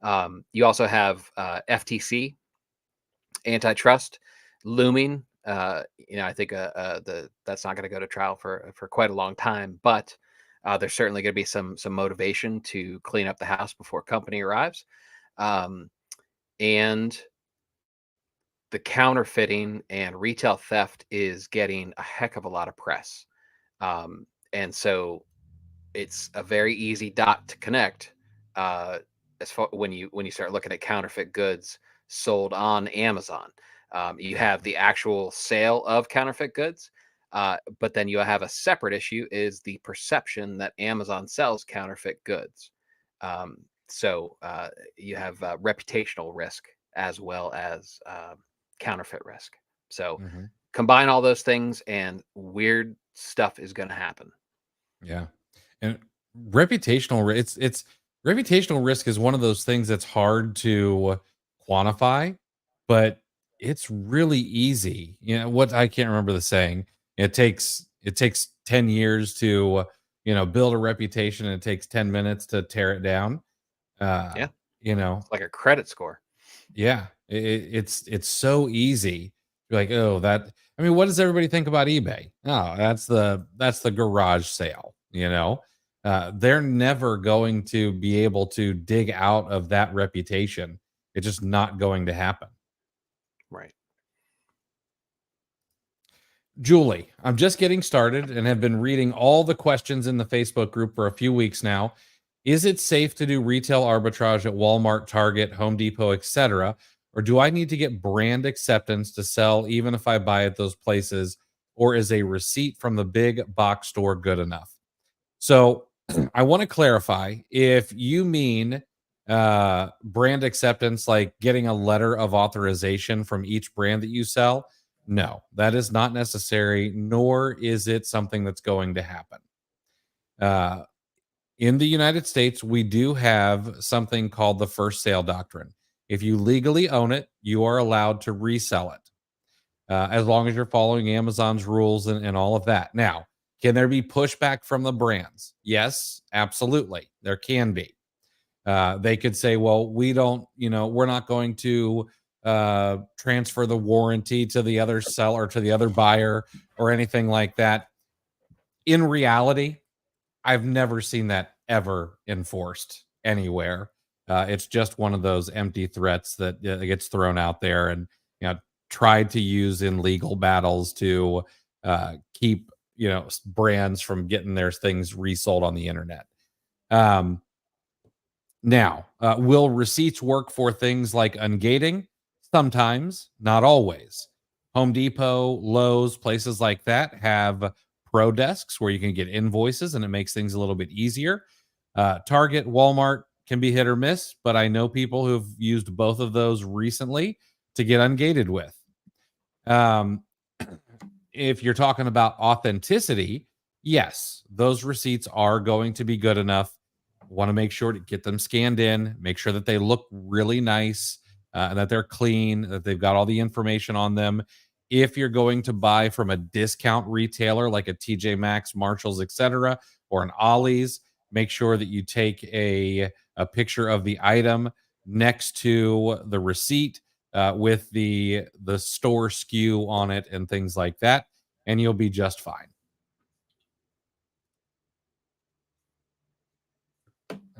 You also have FTC antitrust looming. I think that's not going to go to trial for quite a long time, but there's certainly going to be some motivation to clean up the house before company arrives. And the counterfeiting and retail theft is getting a heck of a lot of press. And so it's a very easy dot to connect as far when you start looking at counterfeit goods sold on Amazon. You have the actual sale of counterfeit goods, but then you have a separate issue is the perception that Amazon sells counterfeit goods. So you have reputational risk as well as counterfeit risk. So combine all those things and weird stuff is going to happen. Yeah. And it's reputational risk is one of those things that's hard to quantify, but it's really easy. What I can't remember the saying. It takes 10 years to build a reputation, and it takes 10 minutes to tear it down. Uh, Yeah, you know, it's like a credit score. yeah, it's so easy. You're like, oh, that. I mean, what does everybody think about eBay? Oh, that's the garage sale. They're never going to be able to dig out of that reputation. It's just not going to happen. Right. Julie, I'm just getting started and have been reading all the questions in the Facebook group for a few weeks now. Is it safe to do retail arbitrage at Walmart, Target, Home Depot, etc.? Or do I need to get brand acceptance to sell even if I buy at those places? Or is a receipt from the big box store good enough? So I want to clarify if you mean brand acceptance, like getting a letter of authorization from each brand that you sell. No, that is not necessary, nor is it something that's going to happen. Uh, in the United States, we do have something called the first sale doctrine. If you legally own it, you are allowed to resell it, as long as you're following Amazon's rules and all of that. Now, can there be pushback from the brands? Yes, absolutely. There can be. They could say, well, we're not going to transfer the warranty to the other seller, to the other buyer, or anything like that. In reality, I've never seen that ever enforced anywhere. It's just one of those empty threats that gets thrown out there and tried to use in legal battles to keep brands from getting their things resold on the internet. Now, will receipts work for things like ungating? Sometimes, not always. Home Depot, Lowe's, places like that have pro desks where you can get invoices and it makes things a little bit easier. Target, Walmart can be hit or miss, but I know people who've used both of those recently to get ungated with. Um, if you're talking about authenticity, yes, those receipts are going to be good enough. Want to make sure to get them scanned in, make sure that they look really nice, and that they're clean, that they've got all the information on them. If you're going to buy from a discount retailer like a TJ Maxx, Marshalls, etc., or an Ollie's, make sure that you take a picture of the item next to the receipt, with the store SKU on it and things like that, and you'll be just fine.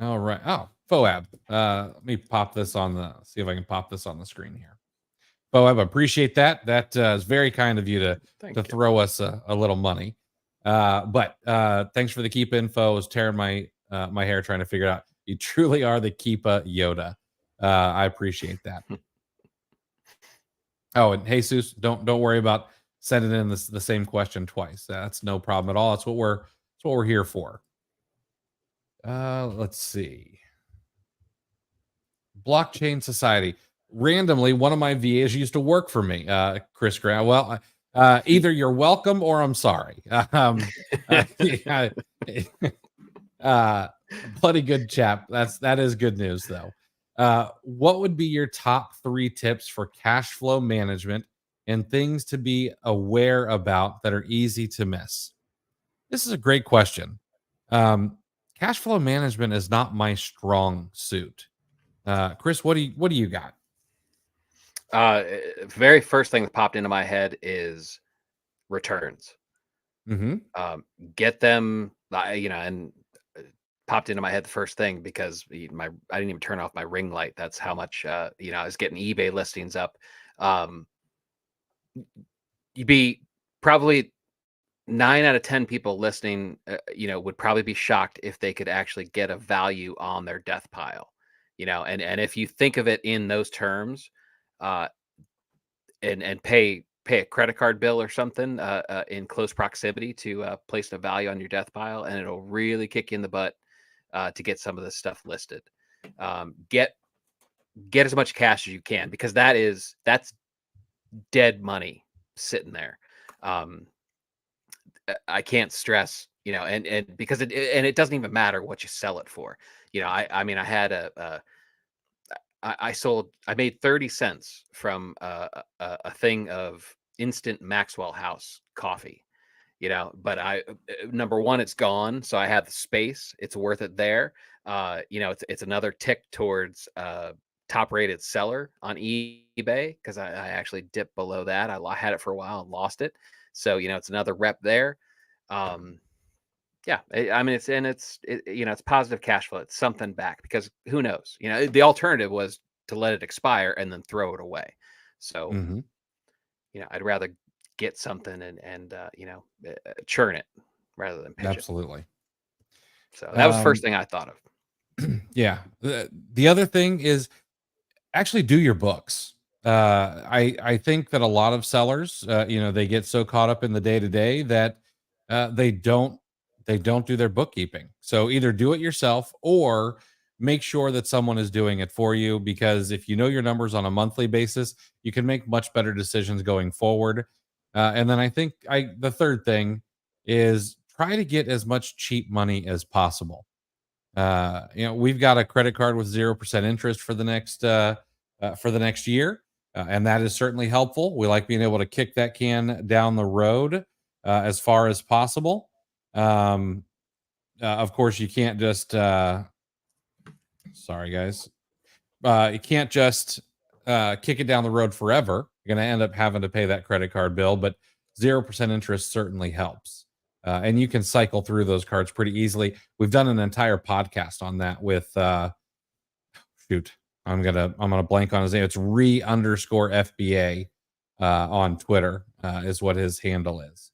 All right. Oh, Foab. Let me pop this see if I can pop this on the screen here. Foab, appreciate that. That is very kind of you to Thank you. throw us a little money. But thanks for the Keepa info. I was tearing my hair trying to figure it out. You truly are the Keepa Yoda. I appreciate that. Oh, and Jesus, don't worry about sending in the same question twice. That's no problem at all. That's what we're here for. Let's see. Blockchain Society. Randomly, one of my VAs used to work for me, Chris Grant. Well, either you're welcome or I'm sorry. Yeah, bloody good chap. That is good news though. What would be your top 3 tips for cash flow management and things to be aware about that are easy to miss? This is a great question. Cash flow management is not my strong suit. Chris, what do you got? Very first thing that popped into my head is returns. Mm-hmm. Get them, and popped into my head the first thing because I didn't even turn off my ring light. That's how much I was getting eBay listings up. You'd be probably 9 out of 10 people listening, would probably be shocked if they could actually get a value on their death pile, and if you think of it in those terms, and pay a credit card bill or something in close proximity to place a value on your death pile, and it'll really kick you in the butt to get some of this stuff listed. Get as much cash as you can, because that's dead money sitting there. I can't stress, you know, and because it doesn't even matter what you sell it for. You know, I mean, I had I made 30 cents from a thing of instant Maxwell House coffee, you know, but number one, it's gone. So I have the space. It's worth it there. You know, it's another tick towards top rated seller on eBay, because I actually dipped below that. I had it for a while and lost it. So, you know, it's another rep there. Yeah, I mean, you know, it's positive cash flow. It's something back, because who knows? You know, the alternative was to let it expire and then throw it away. So, you know, I'd rather get something and you know, churn it rather than pitch Absolutely. it. So that was the first thing I thought of. Yeah. The other thing is actually do your books. I think that a lot of sellers, you know, they get so caught up in the day to day that they don't do their bookkeeping. So either do it yourself or make sure that someone is doing it for you, because if you know your numbers on a monthly basis, you can make much better decisions going forward. And then I think the third thing is try to get as much cheap money as possible. You know, we've got a credit card with 0% interest for the next year, and that is certainly helpful. We like being able to kick that can down the road as far as possible. Of course, you can't just. Sorry, guys. You can't just kick it down the road forever. You're going to end up having to pay that credit card bill, but 0% interest certainly helps. And you can cycle through those cards pretty easily. We've done an entire podcast on that with shoot. I'm gonna blank on his name. It's _FBA on Twitter is what his handle is.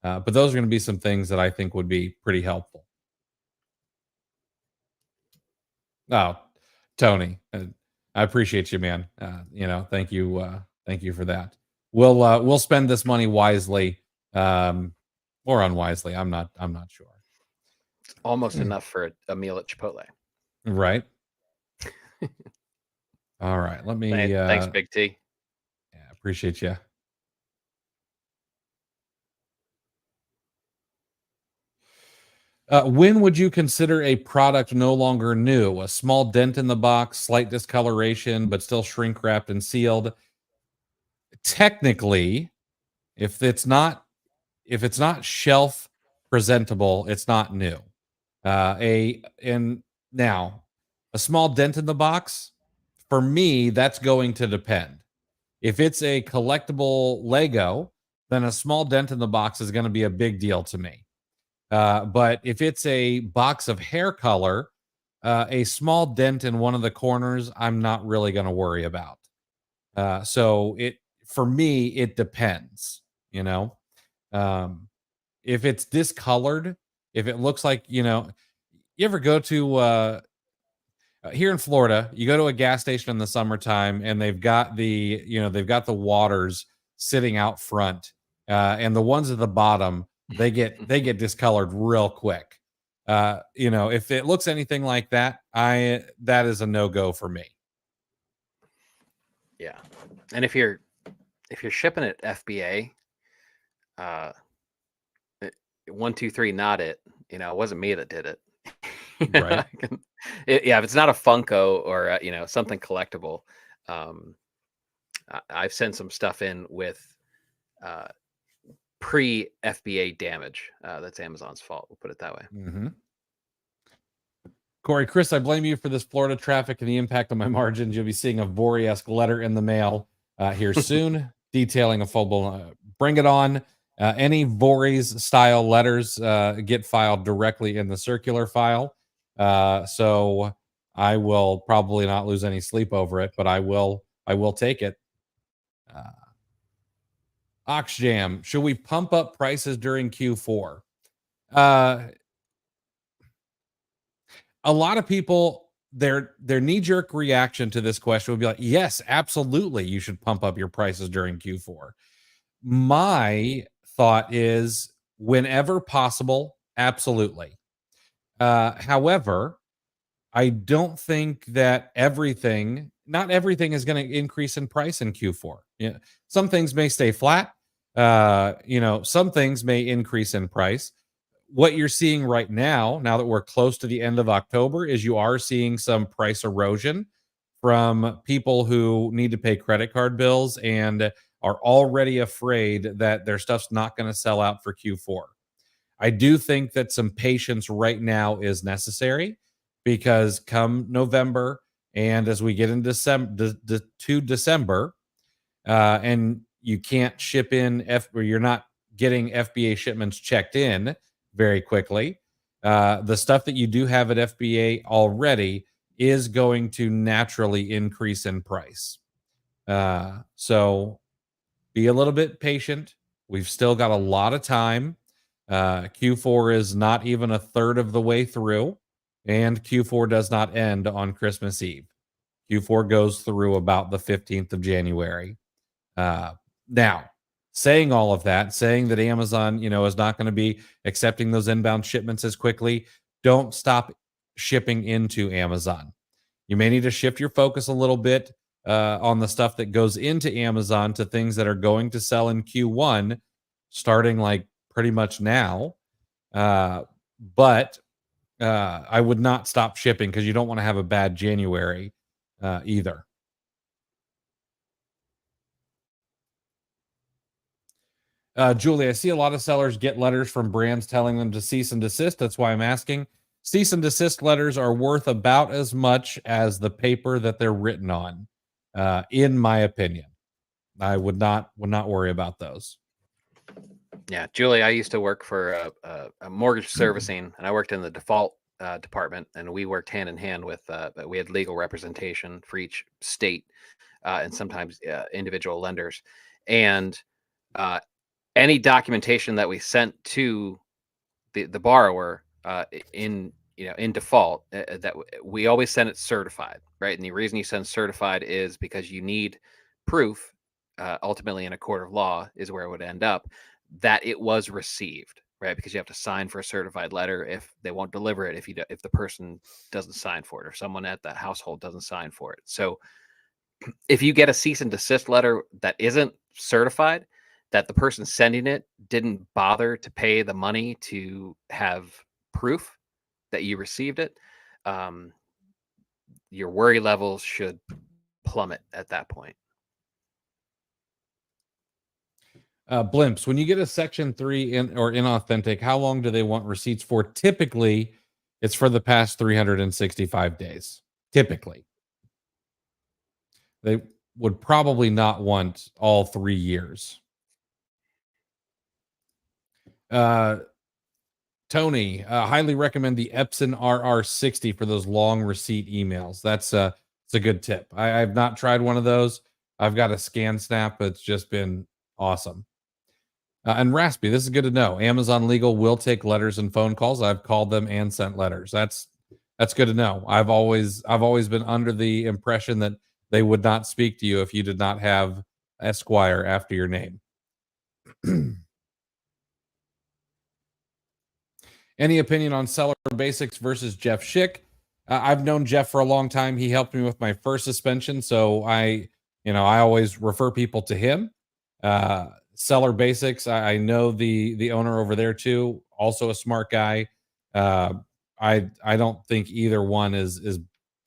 But those are going to be some things that I think would be pretty helpful. Oh, Tony, I appreciate you, man. You know, thank you for that. We'll spend this money wisely, or unwisely. I'm not sure. Almost enough for a meal at Chipotle. Right. All right. Let me. Thanks, Big T. Yeah, appreciate you. When would you consider a product no longer new? A small dent in the box, slight discoloration, but still shrink wrapped and sealed. Technically, if it's not shelf presentable, it's not new. And now a small dent in the box, for me, that's going to depend. If it's a collectible Lego, then a small dent in the box is going to be a big deal to me. But if it's a box of hair color, a small dent in one of the corners, I'm not really going to worry about. So for me, it depends, you know. If it's discolored, if it looks like, you know, you ever go to here in Florida, you go to a gas station in the summertime and they've got the waters sitting out front, and the ones at the bottom, they get discolored real quick. You know, if it looks anything like that, that is a no-go for me. Yeah. And if you're shipping it FBA, 1, 2, 3, not it. You know, it wasn't me that did it. Right. Yeah, if it's not a Funko or you know, something collectible, I've sent some stuff in with pre FBA damage. That's Amazon's fault. We'll put it that way. Mm-hmm. Corey, Chris, I blame you for this Florida traffic and the impact on my margins. You'll be seeing a Vori-esque letter in the mail here soon, detailing a full bring it on. Any Vori's style letters get filed directly in the circular file. So I will probably not lose any sleep over it, but I will take it. Oxjam, should we pump up prices during Q4? A lot of people, their knee-jerk reaction to this question would be like, yes, absolutely, you should pump up your prices during Q4. My thought is whenever possible, absolutely. However, I don't think that not everything is going to increase in price in Q4. Yeah, some things may stay flat. You know, some things may increase in price. what you're seeing right now that we're close to the end of October, is you are seeing some price erosion from people who need to pay credit card bills and are already afraid that their stuff's not going to sell out for Q4. I do think that some patience right now is necessary, because come November and as we get into December, and you can't ship in or you're not getting FBA shipments checked in very quickly, the stuff that you do have at FBA already is going to naturally increase in price. So be a little bit patient. We've still got a lot of time. Q4 is not even a third of the way through, and Q4 does not end on Christmas Eve. Q4 goes through about the 15th of January. Now, saying all of that, saying that Amazon, is not going to be accepting those inbound shipments as quickly, don't stop shipping into Amazon. You may need to shift your focus a little bit on the stuff that goes into Amazon to things that are going to sell in Q1, starting like pretty much now. But I would not stop shipping, because you don't want to have a bad January either. Julie, I see a lot of sellers get letters from brands telling them to cease and desist. That's why I'm asking. Cease and desist letters are worth about as much as the paper that they're written on, in my opinion. I would not worry about those. Yeah, Julie, I used to work for a mortgage servicing, and I worked in the default department, and we worked hand in hand with, we had legal representation for each state, and sometimes individual lenders. And any documentation that we sent to the borrower in default, that we always send it certified, right? And the reason you send certified is because you need proof, ultimately in a court of law is where it would end up, that it was received, right? Because you have to sign for a certified letter. If they won't deliver it, if the person doesn't sign for it, or someone at the household doesn't sign for it. So if you get a cease and desist letter that isn't certified, that the person sending it didn't bother to pay the money to have proof that you received it, your worry levels should plummet at that point. Blimps, when you get a Section 3 or inauthentic, how long do they want receipts for? Typically, it's for the past 365 days. Typically. They would probably not want all 3 years. Tony, highly recommend the Epson RR60 for those long receipt emails. It's a good tip. I've not tried one of those. I've got a Scan Snap. It's just been awesome. And Raspy, this is good to know. Amazon Legal will take letters and phone calls. I've called them and sent letters. That's good to know. I've always been under the impression that they would not speak to you if you did not have Esquire after your name. Any opinion on Seller Basics versus Jeff Schick? I've known Jeff for a long time. He helped me with my first suspension, so I always refer people to him. Seller Basics, I know the owner over there too, also a smart guy. I don't think either one is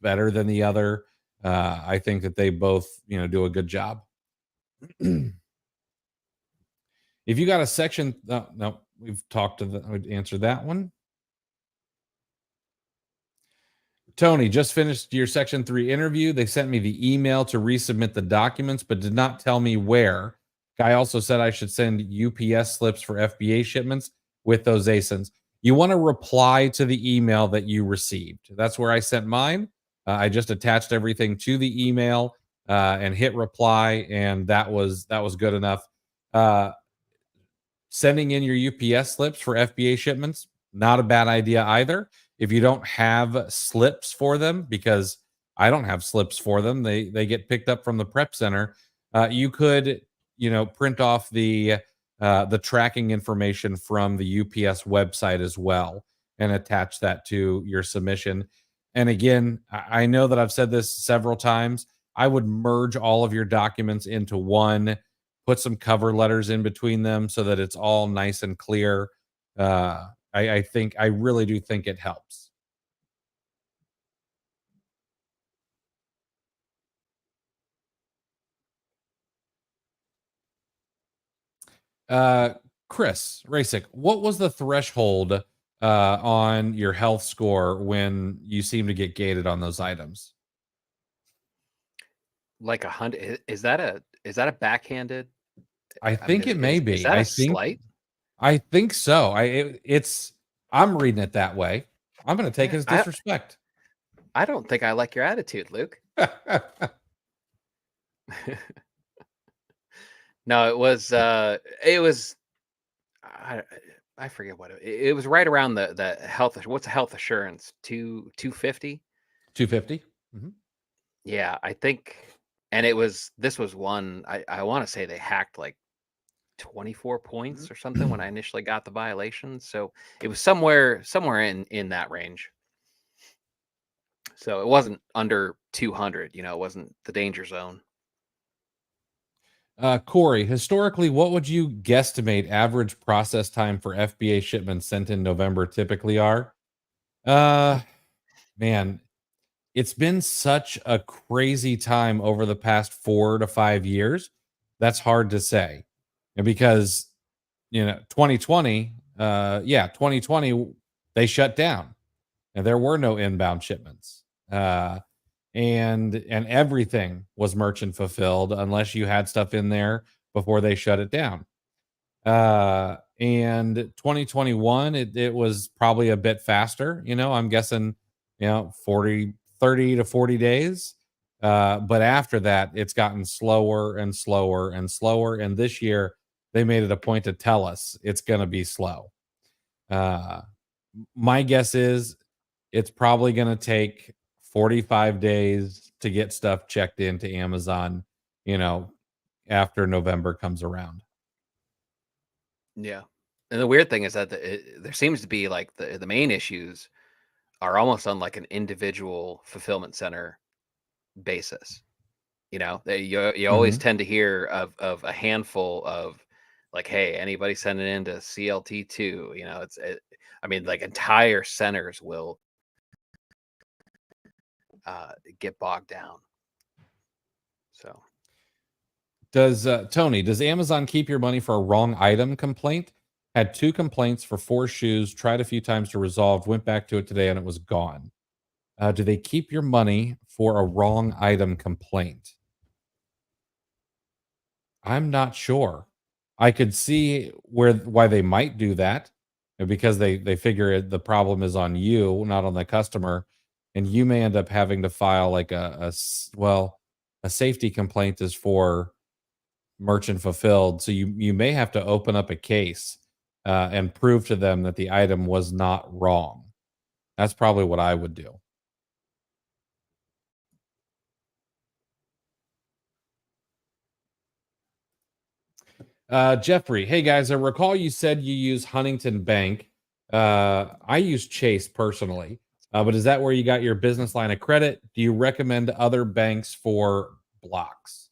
better than the other. I think that they both do a good job. If you got a section, no, we've talked to I would answer that one. Tony, just finished your Section 3 interview. They sent me the email to resubmit the documents, but did not tell me where. Guy also said I should send UPS slips for FBA shipments with those ASINs. You want to reply to the email that you received. That's where I sent mine. I just attached everything to the email and hit reply, and that was good enough. Sending in your UPS slips for FBA shipments, not a bad idea either. If you don't have slips for them, because I don't have slips for them, they get picked up from the prep center. You could, print off the tracking information from the UPS website as well and attach that to your submission. And again, I know that I've said this several times. I would merge all of your documents into one, put some cover letters in between them so that it's all nice and clear. I really do think it helps. Uh, Chris Rasick, what was the threshold on your health score when you seem to get gated on those items? Like 100, is that a backhanded? I I mean, think it may is be. that a slight? I think so. It's I'm reading it that way. I'm going to take Yeah, it as disrespect. I don't think I like your attitude, Luke. No, it was I, I forget what it was right around the health. What's health assurance? 250. 250. Mhm. Yeah, I think, and this was one I want to say they hacked like 24 points or something when I initially got the violation. So it was somewhere in that range. So it wasn't under 200. It wasn't the danger zone. Corey, historically, what would you guesstimate average process time for FBA shipments sent in November typically are? Uh, Man, it's been such a crazy time over the past 4 to 5 years. That's hard to say. And because, 2020, 2020, they shut down and there were no inbound shipments. And everything was merchant fulfilled unless you had stuff in there before they shut it down. And 2021, it was probably a bit faster. I'm guessing, 40, 30 to 40 days. But after that, it's gotten slower and slower and slower. And this year, they made it a point to tell us it's going to be slow. Uh, my guess is it's probably going to take 45 days to get stuff checked into Amazon, you know, after November comes around. Yeah. And the weird thing is that there seems to be like the main issues are almost on like an individual fulfillment center basis. You always Mhm. tend to hear of a handful of like, hey, anybody sending in to CLT2, I mean, like entire centers will get bogged down. So Does Amazon keep your money for a wrong item complaint? Had 2 complaints for 4 shoes, tried a few times to resolve, went back to it today and it was gone. Do they keep your money for a wrong item complaint? I'm not sure. I could see why they might do that, because they figure the problem is on you, not on the customer, and you may end up having to file like a safety complaint is for merchant fulfilled. So you may have to open up a case and prove to them that the item was not wrong. That's probably what I would do. Jeffrey, hey guys, I recall you said you use Huntington Bank. I use Chase personally, but is that where you got your business line of credit? Do you recommend other banks for blocks?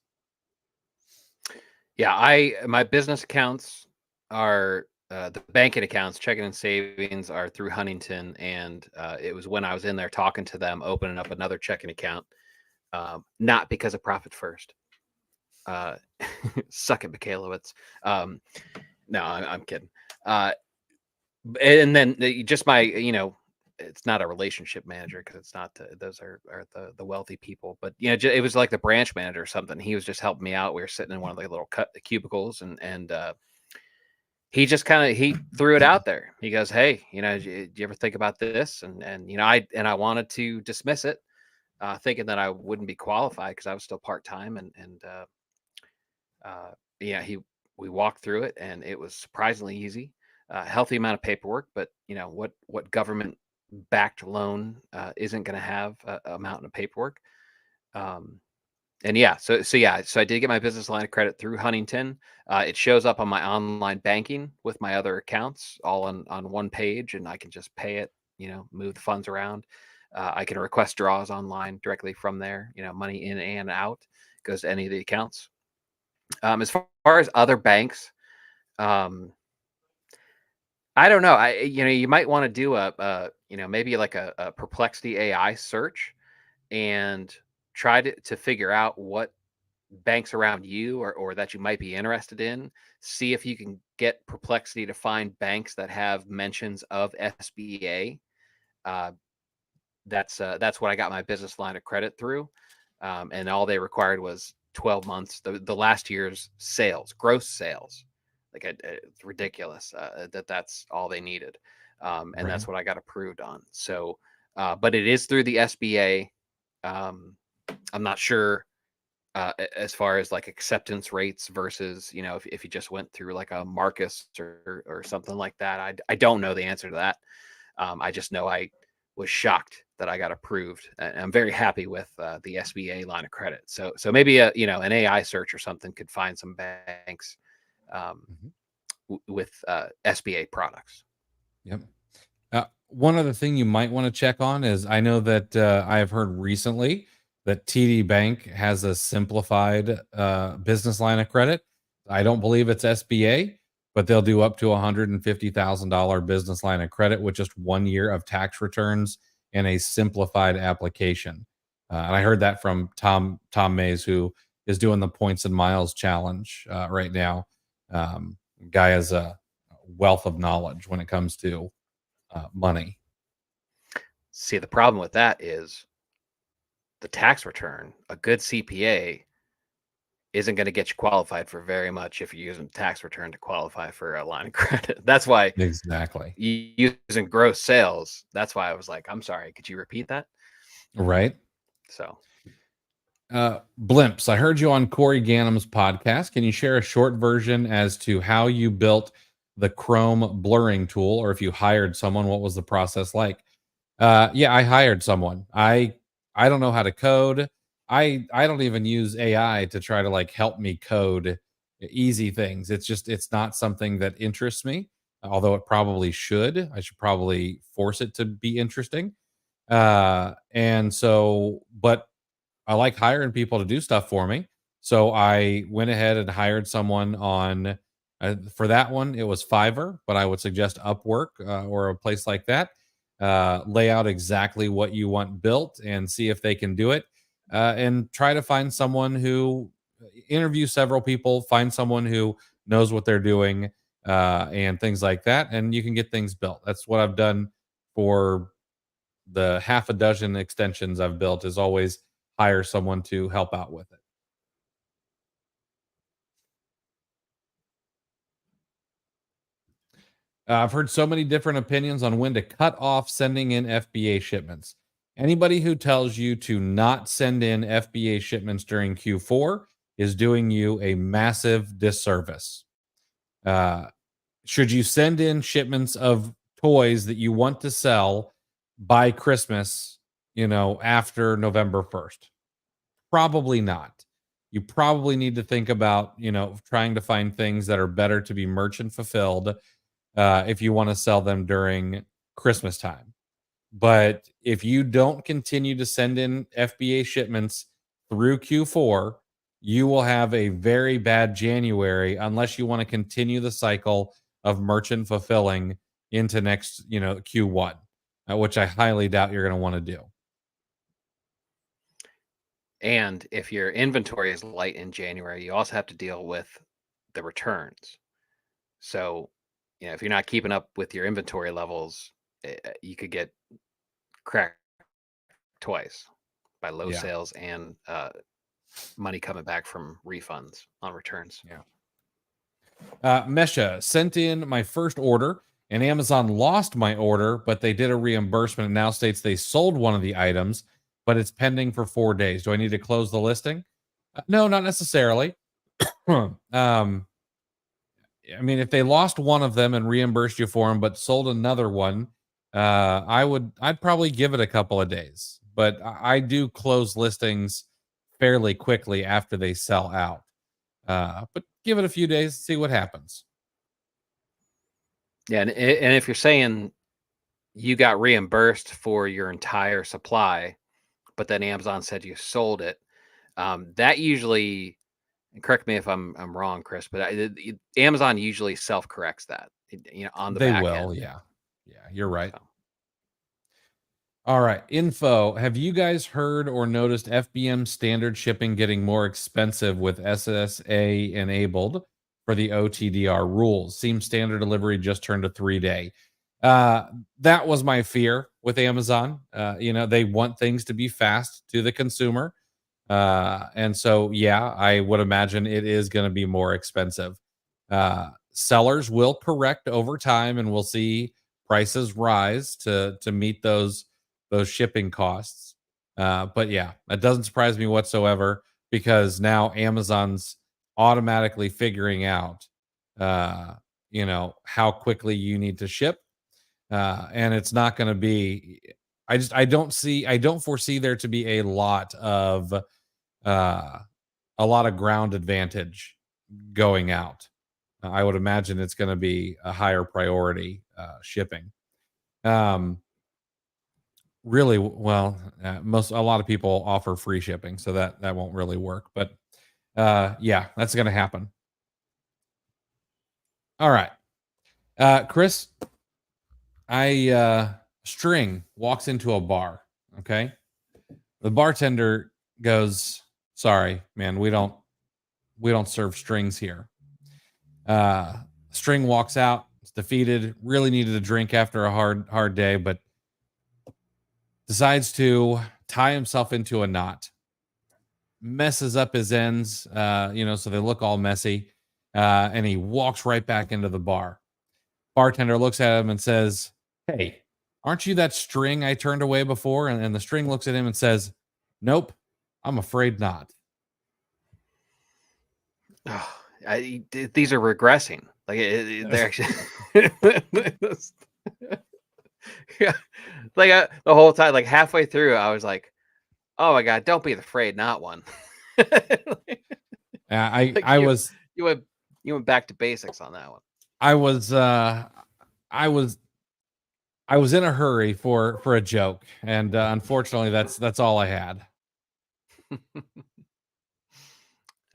yeah, my business accounts are the banking accounts, checking and savings are through Huntington, and it was when I was in there talking to them, opening up another checking account, not because of profit first. Uh, Suck it, Michaelowitz. No, I'm kidding. Uh, and then just it's not a relationship manager because it's not those are the wealthy people, but it was like the branch manager or something. He was just helping me out. We were sitting in one of the little cubicles, and he just kind of he threw it out there. He goes, "Hey, do you ever think about this?" And I wanted to dismiss it, thinking that I wouldn't be qualified because I was still part time, yeah, we walked through it, and it was surprisingly easy. Healthy amount of paperwork, but what government backed loan isn't going to have a mountain of paperwork. Um, and yeah, so I did get my business line of credit through Huntington. It shows up on my online banking with my other accounts all on one page, and I can just pay it. Move the funds around. I can request draws online directly from there. Money in and out goes to any of the accounts. As far as other banks, um, I don't know. You might want to do maybe like a Perplexity AI search and try to figure out what banks around you or that you might be interested in. See if you can get Perplexity to find banks that have mentions of SBA. Uh, that's what I got my business line of credit through, and all they required was 12 months, the last year's sales, gross sales. Like it's ridiculous that's all they needed, and Right. that's what I got approved on. So, but it is through the SBA. I'm not sure as far as like acceptance rates versus if you just went through like a Marcus or something like that. I don't know the answer to that. I just know I was shocked that I got approved, and I'm very happy with the SBA line of credit. So maybe an AI search or something could find some banks with SBA products. Yep. One other thing you might want to check on is I know that I have heard recently that TD Bank has a simplified business line of credit. I don't believe it's SBA, but they'll do up to $150,000 business line of credit with just 1 year of tax returns and a simplified application. And I heard that from Tom Mays, who is doing the points and miles challenge right now. Guy has a wealth of knowledge when it comes to money. See, the problem with that is the tax return. A good CPA isn't going to get you qualified for very much if you're using tax return to qualify for a line of credit. That's why Exactly. using gross sales. That's why I was like, I'm sorry, could you repeat that? Right. So, Blimps, I heard you on Corey Gannum's podcast. Can you share a short version as to how you built the Chrome blurring tool, or if you hired someone, what was the process like? Yeah, I hired someone. I don't know how to code. I don't even use AI to try to like help me code easy things. It's not something that interests me, although it probably should. I should probably force it to be interesting. And so, but I like hiring people to do stuff for me. So I went ahead and hired someone on for that one. It was Fiverr, but I would suggest Upwork or a place like that. Lay out exactly what you want built and see if they can do it. And try to find someone who interview several people, find someone who knows what they're doing and things like that. And you can get things built. That's what I've done for the half a dozen extensions I've built, is always hire someone to help out with it. I've heard so many different opinions on when to cut off sending in FBA shipments. Anybody who tells you to not send in FBA shipments during Q4 is doing you a massive disservice. Uh, should you send in shipments of toys that you want to sell by Christmas, after November 1st? Probably not. You probably need to think about, trying to find things that are better to be merchant fulfilled if you want to sell them during Christmas time. But if you don't continue to send in FBA shipments through Q4, you will have a very bad January unless you want to continue the cycle of merchant fulfilling into next, Q1, which I highly doubt you're going to want to do. and if your inventory is light in January, you also have to deal with the returns. So, if you're not keeping up with your inventory levels, you could get cracked twice by low Yeah. sales and money coming back from refunds on returns. Yeah. Mesha sent in my first order, and Amazon lost my order, but they did a reimbursement. It now states they sold one of the items, but it's pending for 4 days. Do I need to close the listing? No, not necessarily. I mean, if they lost one of them and reimbursed you for them, but sold another one, I'd probably give it a couple of days. But I do close listings fairly quickly after they sell out. But give it a few days, see what happens. Yeah, and if you're saying you got reimbursed for your entire supply, but then Amazon said you sold it, that usually correct me if I'm wrong, Chris, but Amazon usually self-corrects that, on the They back will, end. yeah. Yeah, you're right. So, All right, info. Have you guys heard or noticed FBM standard shipping getting more expensive with SSA enabled for the OTDR rules? Seems standard delivery just turned a 3-day. That was my fear with Amazon. They want things to be fast to the consumer. And so, yeah, I would imagine it is going to be more expensive. Sellers will correct over time, and we'll see prices rise to meet those shipping costs. But yeah, that doesn't surprise me whatsoever because now Amazon's automatically figuring out, how quickly you need to ship, and it's not going to be. I don't foresee there to be a lot of ground advantage going out. I would imagine it's going to be a higher priority shipping. Really, well, a lot of people offer free shipping, so that won't really work. But yeah, that's going to happen. All right, Chris, String walks into a bar. Okay, the bartender goes, "Sorry, man, we don't serve strings here." String walks out. It's defeated. Really needed a drink after a hard day, but decides to tie himself into a knot. Messes up his ends, so they look all messy. And he walks right back into the bar. Bartender looks at him and says, "Hey, aren't you that string I turned away before?" And the string looks at him and says, "Nope, I'm afraid not." oh, these are regressing. Like they're actually, yeah. Like the whole time, like halfway through, I was like, "Oh my god, don't be the afraid not one." I was you went back to basics on that one. I was in a hurry for a joke, and unfortunately, that's all I had. All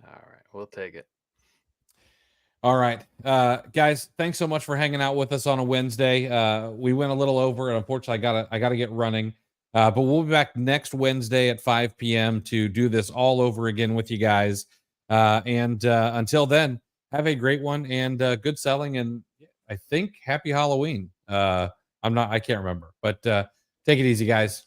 right, we'll take it. All right, guys, thanks so much for hanging out with us on a Wednesday. We went a little over, and unfortunately, I gotta get running. But we'll be back next Wednesday at 5 p.m. to do this all over again with you guys. And until then, have a great one and good selling. And I think happy Halloween. I can't remember, but take it easy, guys.